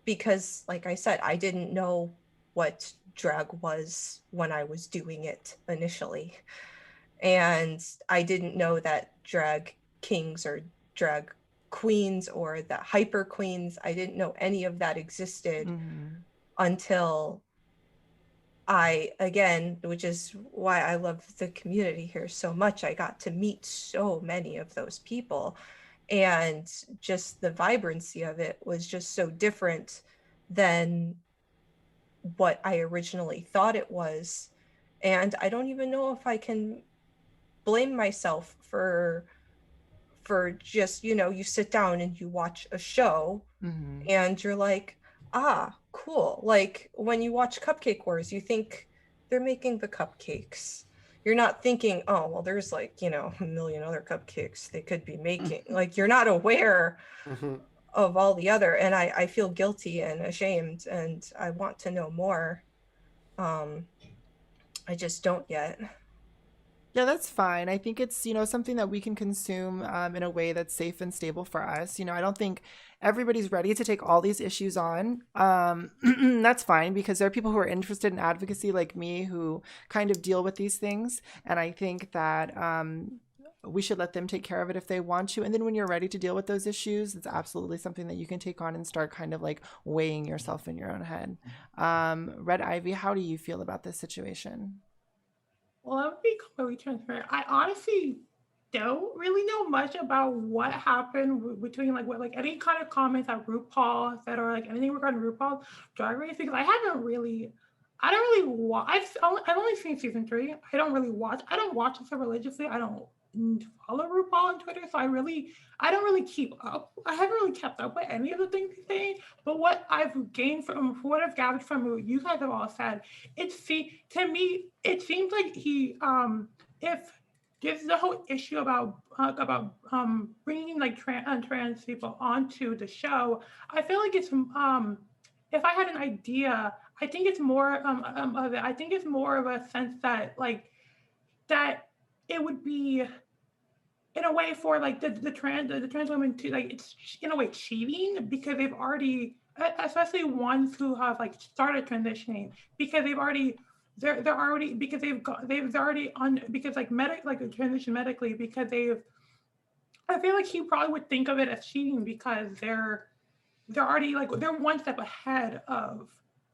Because like I said, I didn't know what drag was when I was doing it initially, and I didn't know that drag kings or drag queens or the hyper queens, I didn't know any of that existed Mm-hmm. until again, which is why I love the community here so much, I got to meet so many of those people, and just the vibrancy of it was just so different than what I originally thought it was. And I don't even know if I can blame myself for just, you sit down and you watch a show Mm-hmm. and you're like, cool. Like when you watch Cupcake Wars, you think they're making the cupcakes. You're not thinking, oh, well, there's like, a million other cupcakes they could be making. Like you're not aware Hmm. of all the other. And I feel guilty and ashamed, and I want to know more. I just don't yet. Yeah, that's fine. I think it's, something that we can consume in a way that's safe and stable for us. I don't think everybody's ready to take all these issues on. That's fine, because there are people who are interested in advocacy like me who kind of deal with these things. And I think that we should let them take care of it if they want to. And then when you're ready to deal with those issues, it's absolutely something that you can take on and start kind of like weighing yourself in your own head. Red Ivy, how do you feel about this situation? Well, I'll be completely transparent. I honestly don't really know much about what happened between like what like any kind of comments that RuPaul said or like anything regarding RuPaul's Drag Race because I don't really watch. I've only seen season 3. I don't really watch. I don't watch it so religiously. I don't follow RuPaul on Twitter, so I don't really keep up. I haven't really kept up with any of the things he's saying. But what I've gained from what I've gathered from what you guys have all said, to me it seems like he if there's the whole issue about bringing like trans people onto the show. I feel like it's if I had an idea, I think it's more of it. I think it's more of a sense that like that it would be in a way for like the trans women to like it's in a way cheating because they've already especially ones who have like started transitioning because they're already because they're already on because like transition medically because they've I feel like he probably would think of it as cheating because they're already like they're one step ahead of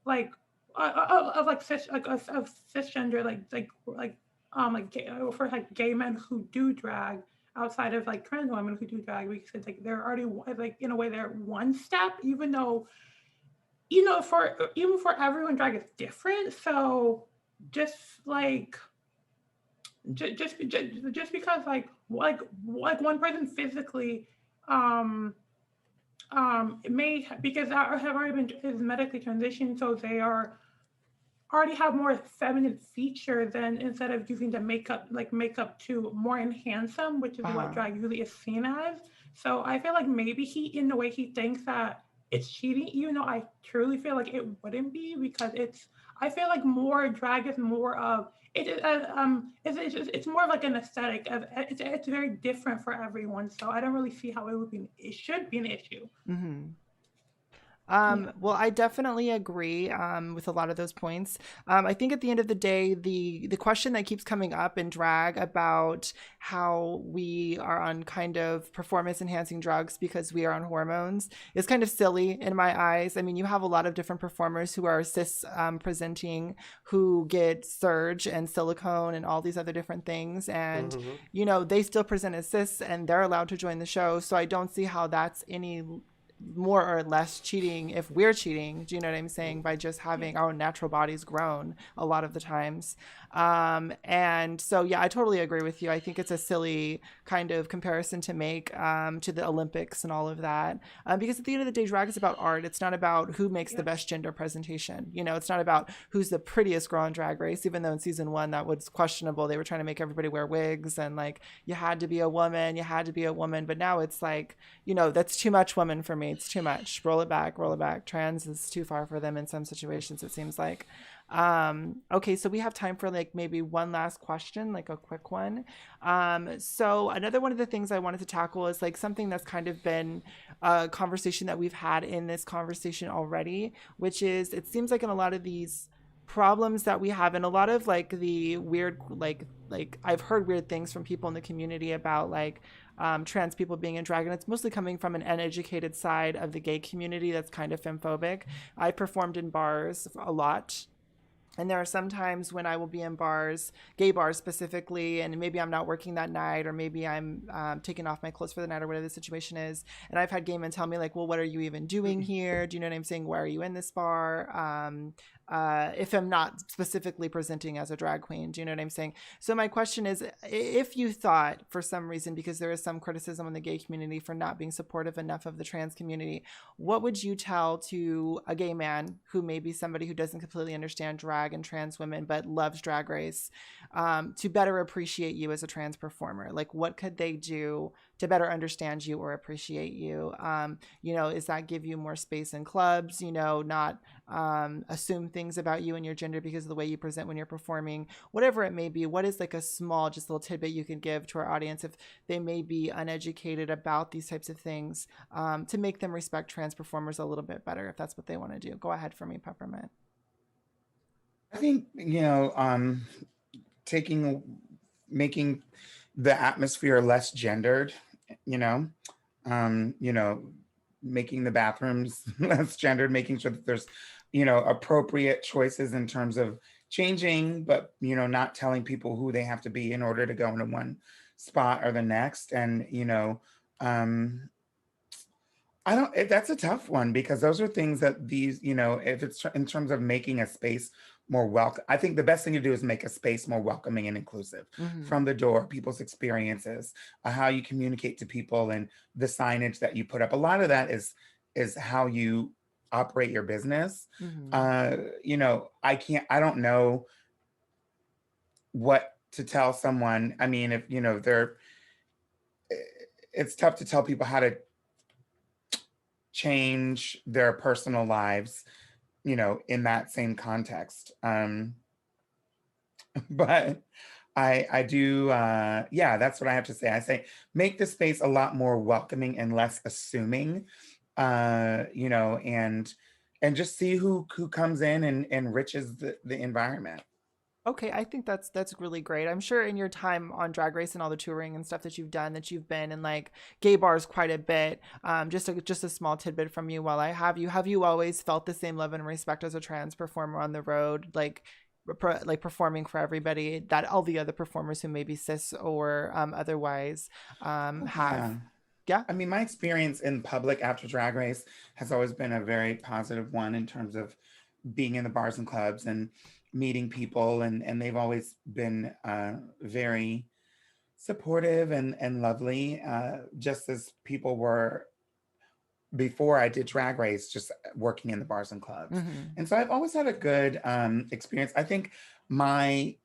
like of like of cisgender for like gay men who do drag outside of like trans women who do drag because like they're already like in a way they're one step even though for everyone drag is different so just like just because like one person physically it may because I have already been is medically transitioned, so they are already have more feminine feature than instead of using the makeup to more enhance them, which is what drag usually is seen as. So I feel like maybe he in the way he thinks that it's cheating, even though I truly feel like it wouldn't be because I feel like more drag is more of it's more of like an aesthetic of it's very different for everyone. So I don't really see how it should be an issue. Mm-hmm. Well, I definitely agree with a lot of those points. I think at the end of the day, the question that keeps coming up in drag about how we are on kind of performance enhancing drugs because we are on hormones is kind of silly in my eyes. I mean, you have a lot of different performers who are cis presenting who get surge and silicone and all these other different things. And, they still present as cis and they're allowed to join the show. So I don't see how that's any more or less cheating if we're cheating, do you know what I'm saying, by just having our natural bodies grown a lot of the times. And so yeah, I totally agree with you. I think it's a silly kind of comparison to make to the Olympics and all of that, because at the end of the day, drag is about art. It's not about who makes the best gender presentation. It's not about who's the prettiest girl on Drag Race, even though in season 1 that was questionable. They were trying to make everybody wear wigs and like you had to be a woman, but now it's like, that's too much woman for me. It's too much. Roll it back. Trans is too far for them in some situations, it seems like. Okay, so we have time for like maybe one last question, like a quick one. So another one of the things I wanted to tackle is like something that's kind of been a conversation that we've had in this conversation already, which is it seems like in a lot of these problems that we have and a lot of like the weird like I've heard weird things from people in the community about like trans people being in drag, and it's mostly coming from an uneducated side of the gay community that's kind of femphobic. I performed in bars a lot, and there are some times when I will be in bars, gay bars specifically, and maybe I'm not working that night, or maybe I'm taking off my clothes for the night, or whatever the situation is. And I've had gay men tell me like, well, what are you even doing here? Do you know what I'm saying? Why are you in this bar? If I'm not specifically presenting as a drag queen, do you know what I'm saying? So my question is, if you thought for some reason, because there is some criticism in the gay community for not being supportive enough of the trans community, what would you tell to a gay man who may be somebody who doesn't completely understand drag and trans women but loves Drag Race, to better appreciate you as a trans performer? Like, what could they do to better understand you or appreciate you? Is that give you more space in clubs, not assume things about you and your gender because of the way you present when you're performing, whatever it may be? What is like a small, just little tidbit you can give to our audience if they may be uneducated about these types of things, to make them respect trans performers a little bit better, if that's what they want to do? Go ahead for me, Peppermint. I think, making the atmosphere less gendered, making the bathrooms less gendered, making sure that there's, appropriate choices in terms of changing, but not telling people who they have to be in order to go into one spot or the next. And um I don't that's a tough one, because those are things that these, if it's in terms of making a space more welcome, I think the best thing to do is make a space more welcoming and inclusive Mm-hmm. from the door, people's experiences, how you communicate to people, and the signage that you put up. A lot of that is how you operate your business. Mm-hmm. I don't know what to tell someone. I mean, if they're it's tough to tell people how to change their personal lives, in that same context. But I do, yeah, that's what I have to say. I say make the space a lot more welcoming and less assuming, and just see who comes in and enriches the environment. Okay, I think that's really great. I'm sure in your time on Drag Race and all the touring and stuff that you've done, that you've been in like gay bars quite a bit. Just a small tidbit from you while I have you always felt the same love and respect as a trans performer on the road, like performing for everybody that all the other performers who may be cis or otherwise Oh, have? yeah. Yeah. I mean, my experience in public after Drag Race has always been a very positive one, in terms of being in the bars and clubs and meeting people, and they've always been very supportive and lovely, just as people were before I did Drag Race, just working in the bars and clubs. Mm-hmm. And so I've always had a good experience. I think my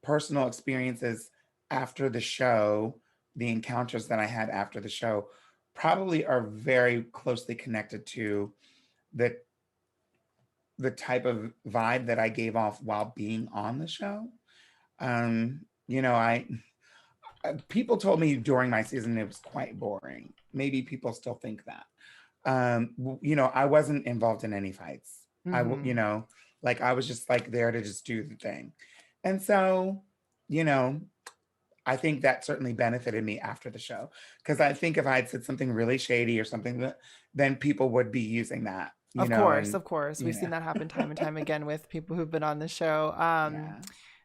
personal experiences after the show, the encounters that I had after the show, probably are very closely connected to the the type of vibe that I gave off while being on the show. I people told me during my season it was quite boring. Maybe people still think that. I wasn't involved in any fights. Mm-hmm. Like I was just like there to just do the thing. And so, you know, I think that certainly benefited me after the show, because I think if I had said something really shady or something, then people would be using that, and Of course. We've you seen know, that happen time and time again with people who've been on the show. yeah.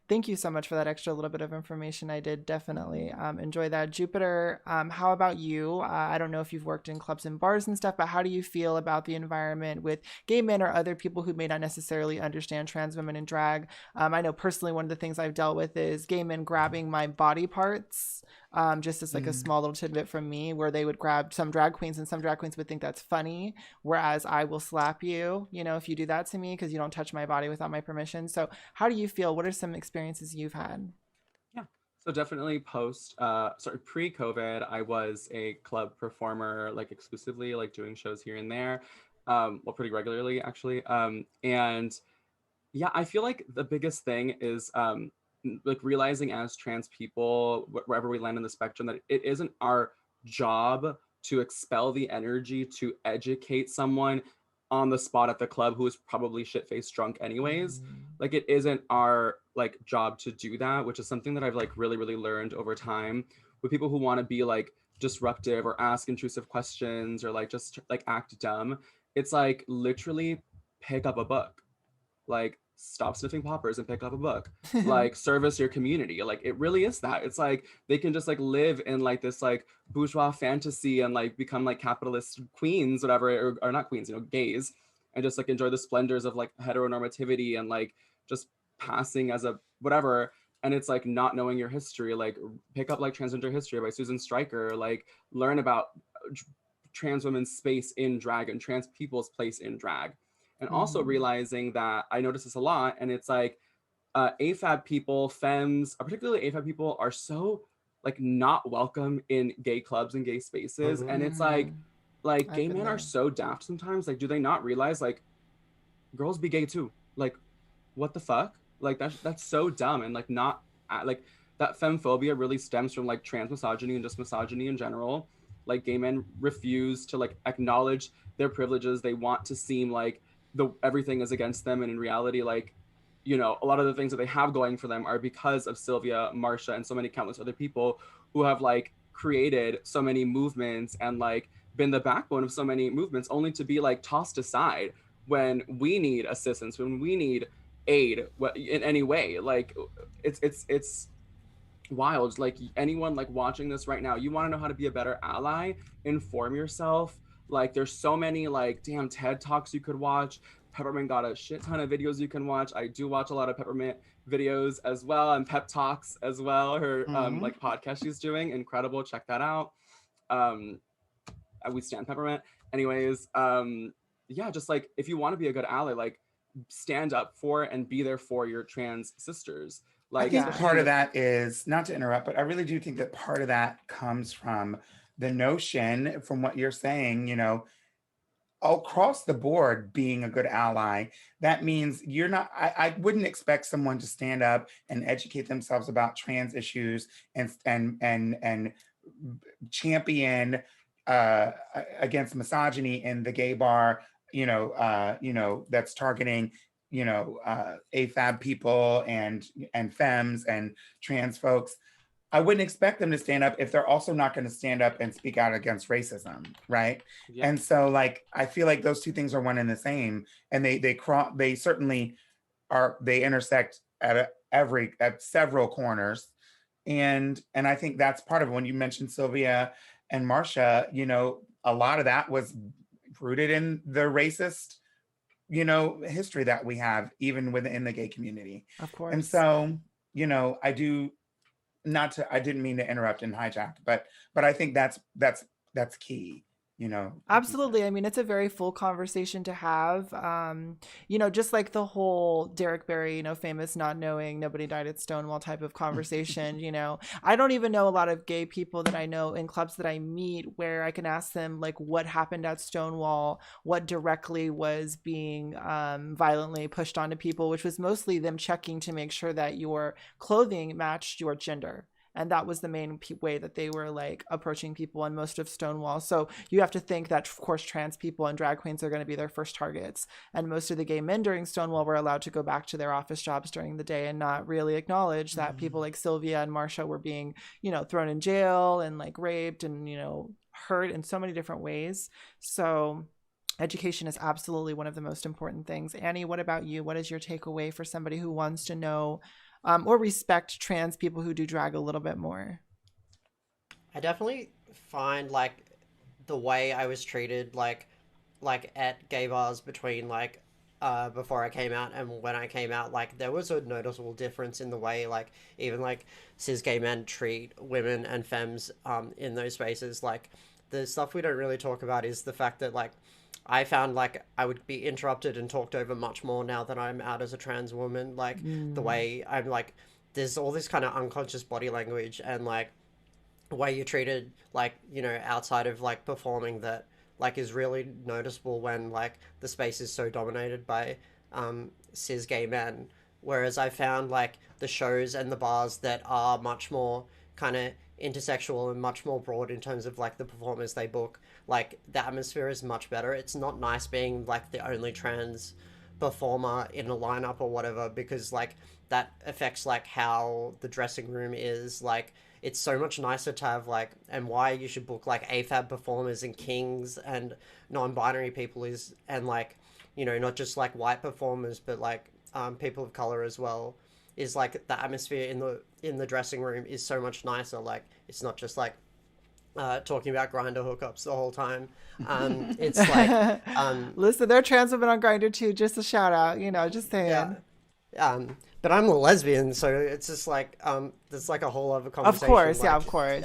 Thank you so much for that extra little bit of information. I did definitely enjoy that. Jupiter, how about you? I don't know if you've worked in clubs and bars and stuff, but how do you feel about the environment with gay men or other people who may not necessarily understand trans women in drag? I know personally one of the things I've dealt with is gay men grabbing my body parts, just as like a Mm. small little tidbit from me, where they would grab some drag queens and some drag queens would think that's funny, whereas I will slap you, if you do that to me because you don't touch my body without my permission. So how do you feel? What are some experiences you've had? Yeah. So definitely pre-COVID, I was a club performer, like exclusively, like doing shows here and there, well, pretty regularly actually. And yeah, I feel like the biggest thing is like realizing as trans people, wherever we land in the spectrum, that it isn't our job to expel the energy to educate someone on the spot at the club who is probably shit-faced drunk anyways. Mm-hmm. Like it isn't our like job to do that, which is something that I've like really learned over time with people who want to be like disruptive or ask intrusive questions or like just like act dumb. It's like literally pick up a book, like stop sniffing poppers and pick up a book, like service your community. Like it really is that. It's like they can just like live in like this like bourgeois fantasy and like become like capitalist queens, whatever, or not queens, gays, and just like enjoy the splendors of like heteronormativity and like just passing as a whatever. And it's like not knowing your history. Like pick up like Transgender History by Susan Stryker, like learn about trans women's space in drag and trans people's place in drag. And also Mm-hmm. realizing that I notice this a lot, and it's like AFAB people, femmes, particularly AFAB people, are so like not welcome in gay clubs and gay spaces. And it's Mm-hmm. like I've gay been men are there. so daft sometimes. Like, do they not realize like girls be gay too? Like, what the fuck? Like that's so dumb and like not like that femphobia really stems from like trans misogyny and just misogyny in general. Like gay men refuse to like acknowledge their privileges. They want to seem like the everything is against them, and in reality, like a lot of the things that they have going for them are because of Sylvia, Marsha, and so many countless other people who have like created so many movements and like been the backbone of so many movements, only to be like tossed aside when we need assistance, when we need aid in any way. Like it's wild. Like anyone like watching this right now, you want to know how to be a better ally, inform yourself. Like there's so many like damn TED Talks you could watch. Peppermint got a shit ton of videos you can watch. I do watch a lot of Peppermint videos as well, and Pep Talks as well. Her like podcast she's doing, incredible. Check that out. We stand Peppermint. Anyways, yeah, just like if you want to be a good ally, like stand up for and be there for your trans sisters. Like, I think part of that is, not to interrupt, but I really do think that part of that comes from the notion, from what you're saying, you know, across the board, being a good ally. That means you're not, I wouldn't expect someone to stand up and educate themselves about trans issues and champion against misogyny in the gay bar, you know, that's targeting, you know, AFAB people and femmes and trans folks. I wouldn't expect them to stand up if they're also not going to stand up and speak out against racism, right? Yeah. And so, like, I feel like those two things are one and the same, and they certainly are. They intersect at several corners, and I think that's part of it. When you mentioned Sylvia and Marcia, you know, a lot of that was rooted in the racist, you know, history that we have even within the gay community. Of course. And so, you know, I didn't mean to interrupt and hijack, but I think that's key, you know. Absolutely. I mean, it's a very full conversation to have. You know, just like the whole Derek Barry, you know, famous not knowing nobody died at Stonewall type of conversation. You know, I don't even know a lot of gay people that I know in clubs that I meet where I can ask them like what happened at Stonewall, what directly was being violently pushed onto people, which was mostly them checking to make sure that your clothing matched your gender. And that was the main way that they were like approaching people on most of Stonewall. So you have to think that, of course, trans people and drag queens are going to be their first targets. And most of the gay men during Stonewall were allowed to go back to their office jobs during the day and not really acknowledge that people like Sylvia and Marcia were being, you know, thrown in jail and like raped and, you know, hurt in so many different ways. So education is absolutely one of the most important things. Annie, what about you? What is your takeaway for somebody who wants to know or respect trans people who do drag a little bit more? I definitely find like the way I was treated like at gay bars between like before I came out and when I came out, like there was a noticeable difference in the way like even like cis gay men treat women and femmes in those spaces. Like the stuff we don't really talk about is the fact that like I found like I would be interrupted and talked over much more now that I'm out as a trans woman. Like the way I'm like, there's all this kind of unconscious body language and like the way you're treated, like, you know, outside of like performing that like is really noticeable when like the space is so dominated by cis gay men. Whereas I found like the shows and the bars that are much more kind of intersexual and much more broad in terms of like the performers they book, like the atmosphere is much better. It's not nice being like the only trans performer in a lineup or whatever, because like that affects like how the dressing room is. Like it's so much nicer to have like, and why you should book like AFAB performers and kings and non-binary people is, and like, you know, not just like white performers but like people of color as well, is like the atmosphere in the dressing room is so much nicer. Like it's not just like talking about Grindr hookups the whole time. It's like listen, there are trans women on Grindr too, just a shout out, you know, just saying. Yeah. But I'm a lesbian, so it's just like there's like a whole other conversation. Of course, like, yeah, of course.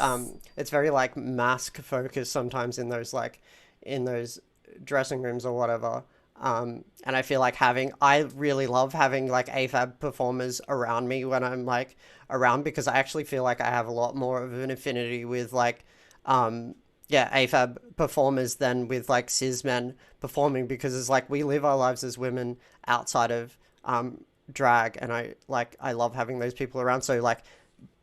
It's very like mask focused sometimes in those dressing rooms or whatever. And I feel like I really love having like AFAB performers around me when I'm like around, because I actually feel like I have a lot more of an affinity with like, AFAB performers than with like cis men performing, because it's like we live our lives as women outside of, drag. And I love having those people around. So like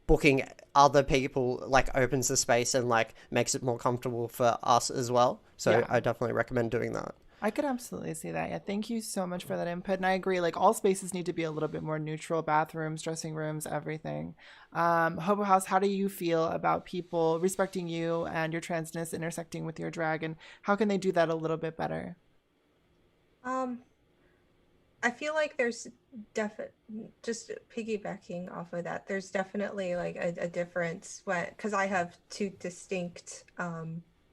booking other people like opens the space and like makes it more comfortable for us as well. So yeah. I definitely recommend doing that. I could absolutely see that. Yeah, thank you so much for that input. And I agree, like all spaces need to be a little bit more neutral, bathrooms, dressing rooms, everything. Hobo House, how do you feel about people respecting you and your transness intersecting with your drag, and how can they do that a little bit better? I feel like there's just piggybacking off of that, there's definitely like a difference when, because I have two distinct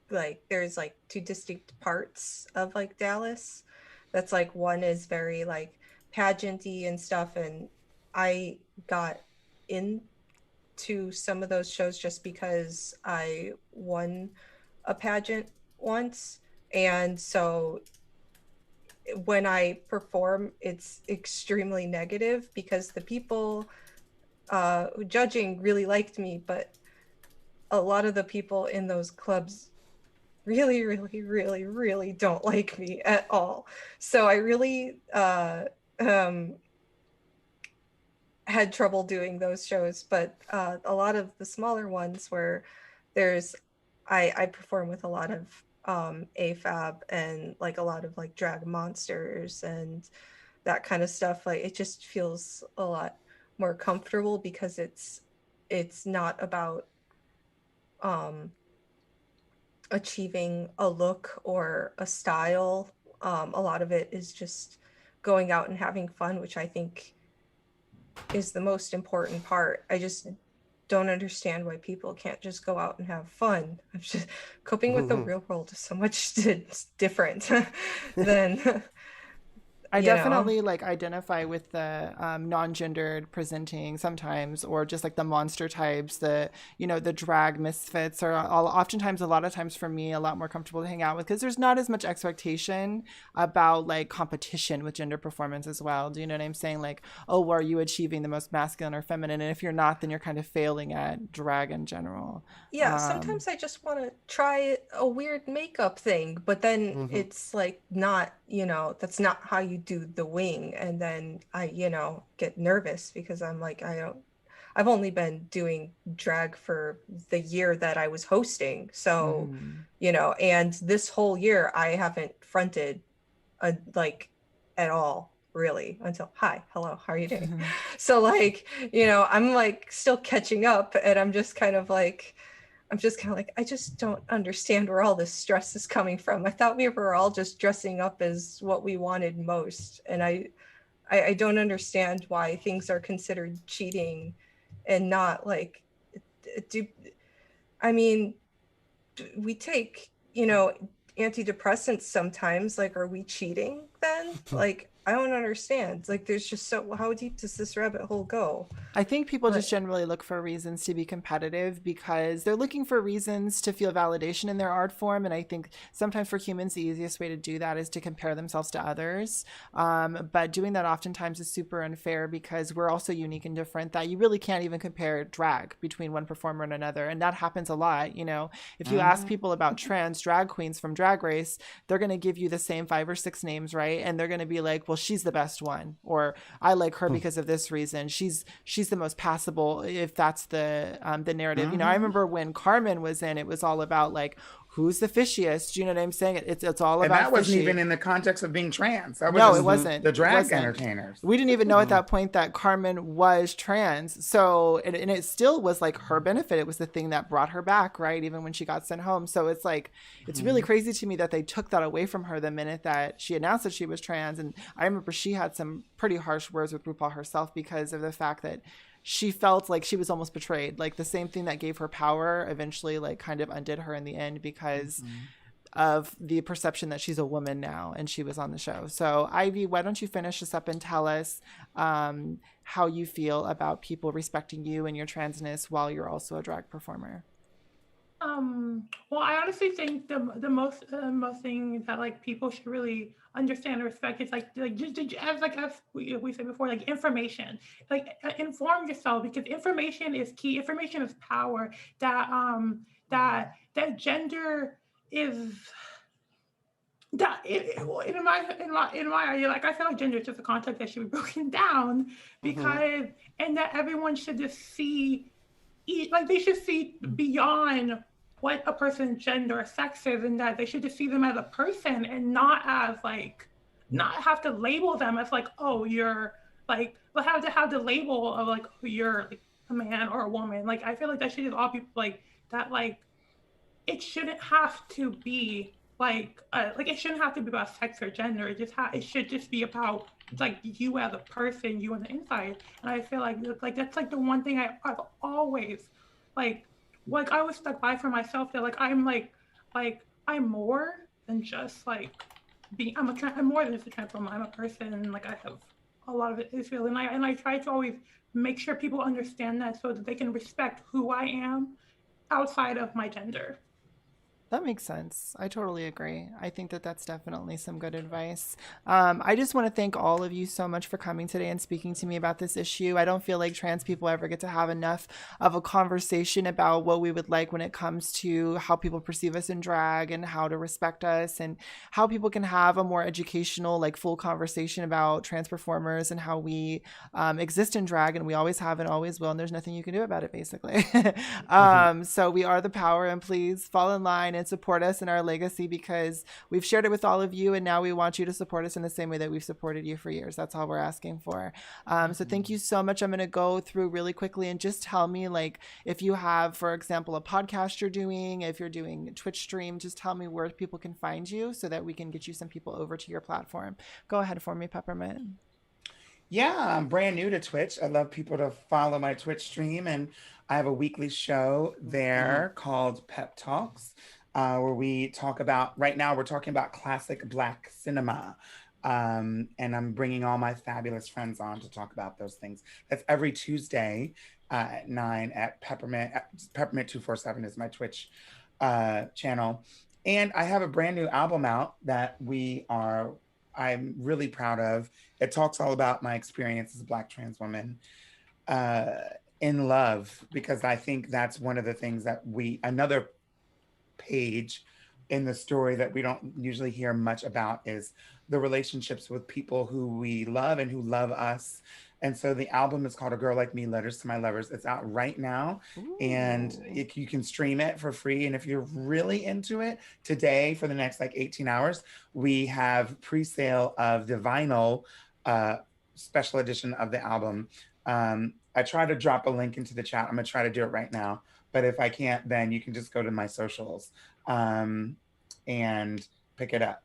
like there's like two distinct parts of like Dallas. That's like one is very like pageanty and stuff, and I got into some of those shows just because I won a pageant once. And so when I perform, it's extremely negative because the people judging really liked me, but a lot of the people in those clubs really, really, really, really don't like me at all. So I really had trouble doing those shows, but a lot of the smaller ones where there's, I perform with a lot of AFAB and like a lot of like drag monsters and that kind of stuff. Like it just feels a lot more comfortable because it's not about achieving a look or a style. A lot of it is just going out and having fun, which I think is the most important part. I just don't understand why people can't just go out and have fun. I'm just coping with the real world is so much different than I you know. definitely like identify with the non-gendered presenting sometimes, or just like the monster types, the the drag misfits are oftentimes, a lot of times for me, a lot more comfortable to hang out with because there's not as much expectation about like competition with gender performance as well. Do you know what I'm saying? Like, oh, well, are you achieving the most masculine or feminine? And if you're not, then you're kind of failing at drag in general. Yeah, sometimes I just want to try a weird makeup thing, but then it's like not, that's not how you do the wing. And then I, get nervous because I'm like, I've only been doing drag for the year that I was hosting. So, and this whole year I haven't fronted like at all really until hi, hello, how are you doing? So like, I'm like still catching up, and I'm just kind of like, I just don't understand where all this stress is coming from. I thought we were all just dressing up as what we wanted most. And I don't understand why things are considered cheating and not like, I mean, we take, antidepressants sometimes. Like, are we cheating then? Like, I don't understand. Like, there's just how deep does this rabbit hole go? I think people just generally look for reasons to be competitive because they're looking for reasons to feel validation in their art form. And I think sometimes for humans, the easiest way to do that is to compare themselves to others. But doing that oftentimes is super unfair because we're also unique and different, that you really can't even compare drag between one performer and another. And that happens a lot. If you ask people about trans drag queens from Drag Race, they're going to give you the same 5 or 6 names, right? And they're going to be like, well, she's the best one, or I like her because of this reason. She's the most passable, if that's the narrative. I remember when Carmen was in, it was all about like, who's the fishiest? You know what I'm saying? It's all about. And that wasn't fishy. even in the context of being trans. That was no, it wasn't. The drag entertainers. We didn't even know at that point that Carmen was trans. So, and it still was like her benefit. It was the thing that brought her back, right? Even when she got sent home. So it's like, it's really crazy to me that they took that away from her the minute that she announced that she was trans. And I remember she had some pretty harsh words with RuPaul herself because of the fact that she felt like she was almost betrayed. Like the same thing that gave her power eventually like kind of undid her in the end because of the perception that she's a woman now and she was on the show. So Ivy, why don't you finish this up and tell us how you feel about people respecting you and your transness while you're also a drag performer? Well, I honestly think the most thing that like people should really understand and respect is just as we said before, like information, like inform yourself, because information is key. Information is power. That gender is that in my idea, like I feel like gender is just a concept that should be broken down because and that everyone should just see. Like they should see beyond what a person's gender or sex is, and that they should just see them as a person and not as like, not have to label them as like, oh, you're like, but have to have the label of like, oh, you're like a man or a woman. Like I feel like that should just all be like that. Like it shouldn't have to be like it shouldn't have to be about sex or gender. It should just be about like you as a person, you on the inside. And I feel like that's like the one thing I've always like I always stuck by for myself that like I'm more than just like being I'm more than just a trans woman. I'm a person, and like I have a lot of it is real, and I try to always make sure people understand that so that they can respect who I am outside of my gender. That makes sense. I totally agree. I think that that's definitely some good advice. I just want to thank all of you so much for coming today and speaking to me about this issue. I don't feel like trans people ever get to have enough of a conversation about what we would like when it comes to how people perceive us in drag and how to respect us, and how people can have a more educational, like full conversation about trans performers and how we exist in drag, and we always have and always will, and there's nothing you can do about it, basically. So we are the power, and please fall in line and support us in our legacy, because we've shared it with all of you, and now we want you to support us in the same way that we've supported you for years. That's all we're asking for. So thank you so much. I'm going to go through really quickly and just tell me, like, if you have, for example, a podcast you're doing, if you're doing a Twitch stream, just tell me where people can find you so that we can get you some people over to your platform. Go ahead for me, Peppermint. Yeah, I'm brand new to Twitch. I'd love people to follow my Twitch stream, and I have a weekly show there called Pep Talks, where we talk about, right now we're talking about classic Black cinema. And I'm bringing all my fabulous friends on to talk about those things. That's every Tuesday at 9 at Peppermint. Peppermint 247 is my Twitch channel. And I have a brand new album out that I'm really proud of. It talks all about my experience as a Black trans woman in love, because I think that's one of the things that another page in the story that we don't usually hear much about is the relationships with people who we love and who love us. And so the album is called A Girl Like Me, Letters to My Lovers. It's out right now. Ooh. And you can stream it for free. And if you're really into it, today for the next like 18 hours, we have pre-sale of the vinyl special edition of the album. I try to drop a link into the chat. I'm gonna try to do it right now. But if I can't, then you can just go to my socials and pick it up.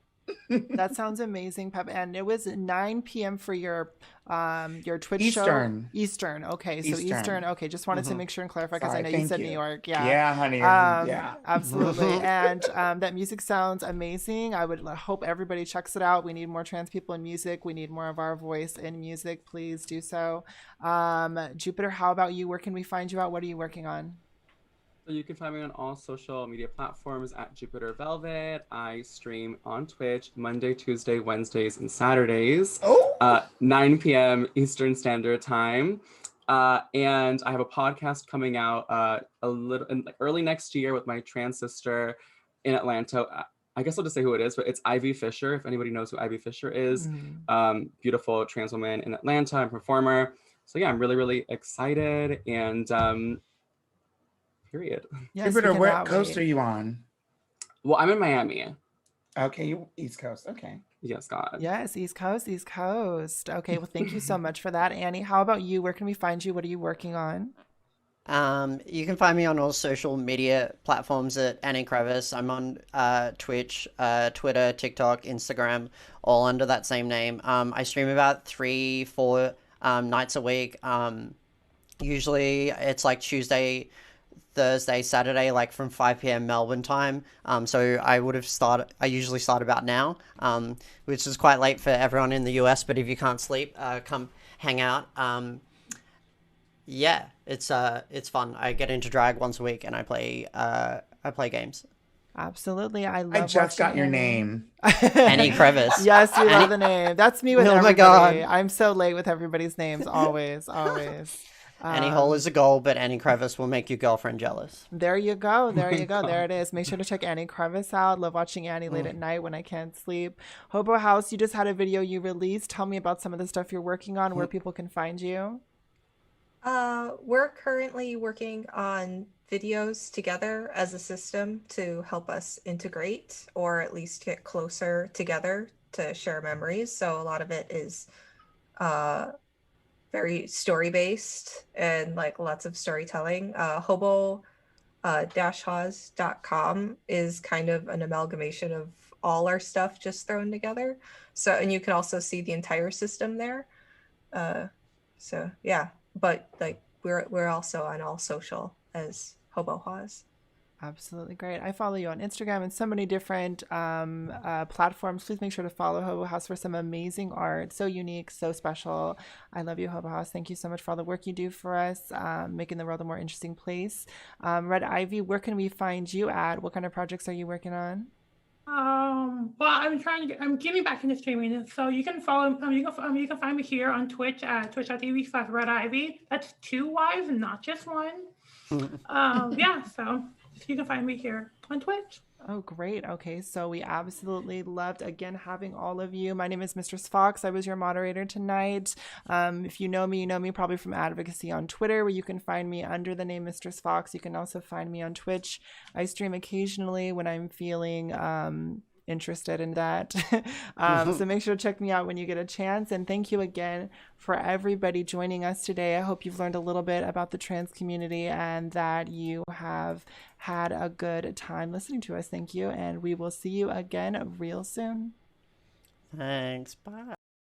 That sounds amazing, Pep. And it was 9 p.m. for your Twitch Eastern. show? Eastern. Okay, so Eastern. Okay, just wanted to make sure and clarify, because I know you said New York. Yeah. Yeah, honey. Yeah. Absolutely. And that music sounds amazing. I would hope everybody checks it out. We need more trans people in music. We need more of our voice in music. Please do so. Jupiter, how about you? Where can we find you out? What are you working on? So you can find me on all social media platforms at Jupiter Velvet. I stream on Twitch Monday, Tuesday, Wednesdays, and Saturdays, 9 p.m. Eastern Standard Time. And I have a podcast coming out early next year with my trans sister in Atlanta. I guess I'll just say who it is, but it's Ivy Fisher. If anybody knows who Ivy Fisher is, beautiful trans woman in Atlanta and performer. So yeah, I'm really, really excited. And period. Yes, Jupiter, what coast are you on? Well, I'm in Miami. Okay, you East Coast. Okay. Yes, God. Yes, East Coast, East Coast. Okay, well, thank you so much for that. Annie, how about you? Where can we find you? What are you working on? You can find me on all social media platforms at Annie Crevice. I'm on Twitch, Twitter, TikTok, Instagram, all under that same name. I stream about 3-4 nights a week. Usually it's like Tuesday, Thursday, Saturday, like from 5 p.m. Melbourne time. So I usually start about now, which is quite late for everyone in the US, but if you can't sleep, come hang out. Yeah, it's fun. I get into drag once a week and I play games. Absolutely. I just got your name. Annie Crevice. Yes, we love the name. That's me with everybody. My God. I'm so late with everybody's names. Always. Annie Hole is a goal, but Annie Crevice will make your girlfriend jealous. There you go. There it is. Make sure to check Annie Crevice out. Love watching Annie late at night when I can't sleep. Hobo House, you just had a video you released. Tell me about some of the stuff you're working on, where people can find you. We're currently working on videos together as a system to help us integrate, or at least get closer together to share memories. So a lot of it is very story based and like lots of storytelling. Hobo hawes.com is kind of an amalgamation of all our stuff just thrown together. So, and you can also see the entire system there. So yeah, but like we're also on all social as Hobo Haws. Absolutely great. I follow you on Instagram and so many different platforms. Please make sure to follow Hobo House for some amazing art. So unique, so special. I love you, Hobo House. Thank you so much for all the work you do for us, making the world a more interesting place. Red Ivy, where can we find you at? What kind of projects are you working on? Well, I'm getting back into streaming, so you can follow, you can find me here on Twitch at twitch.tv/Red Ivy. That's 2 Y's, not just one. Yeah, so you can find me here on Twitch. Oh, great. Okay, so we absolutely loved, again, having all of you. My name is MstrssFox. I was your moderator tonight. If you know me probably from advocacy on Twitter, where you can find me under the name MstrssFox. You can also find me on Twitch. I stream occasionally when I'm feeling interested in that. So make sure to check me out when you get a chance. And thank you again for everybody joining us today. I hope you've learned a little bit about the trans community and that you have had a good time listening to us. Thank you. And we will see you again real soon. Thanks. Bye.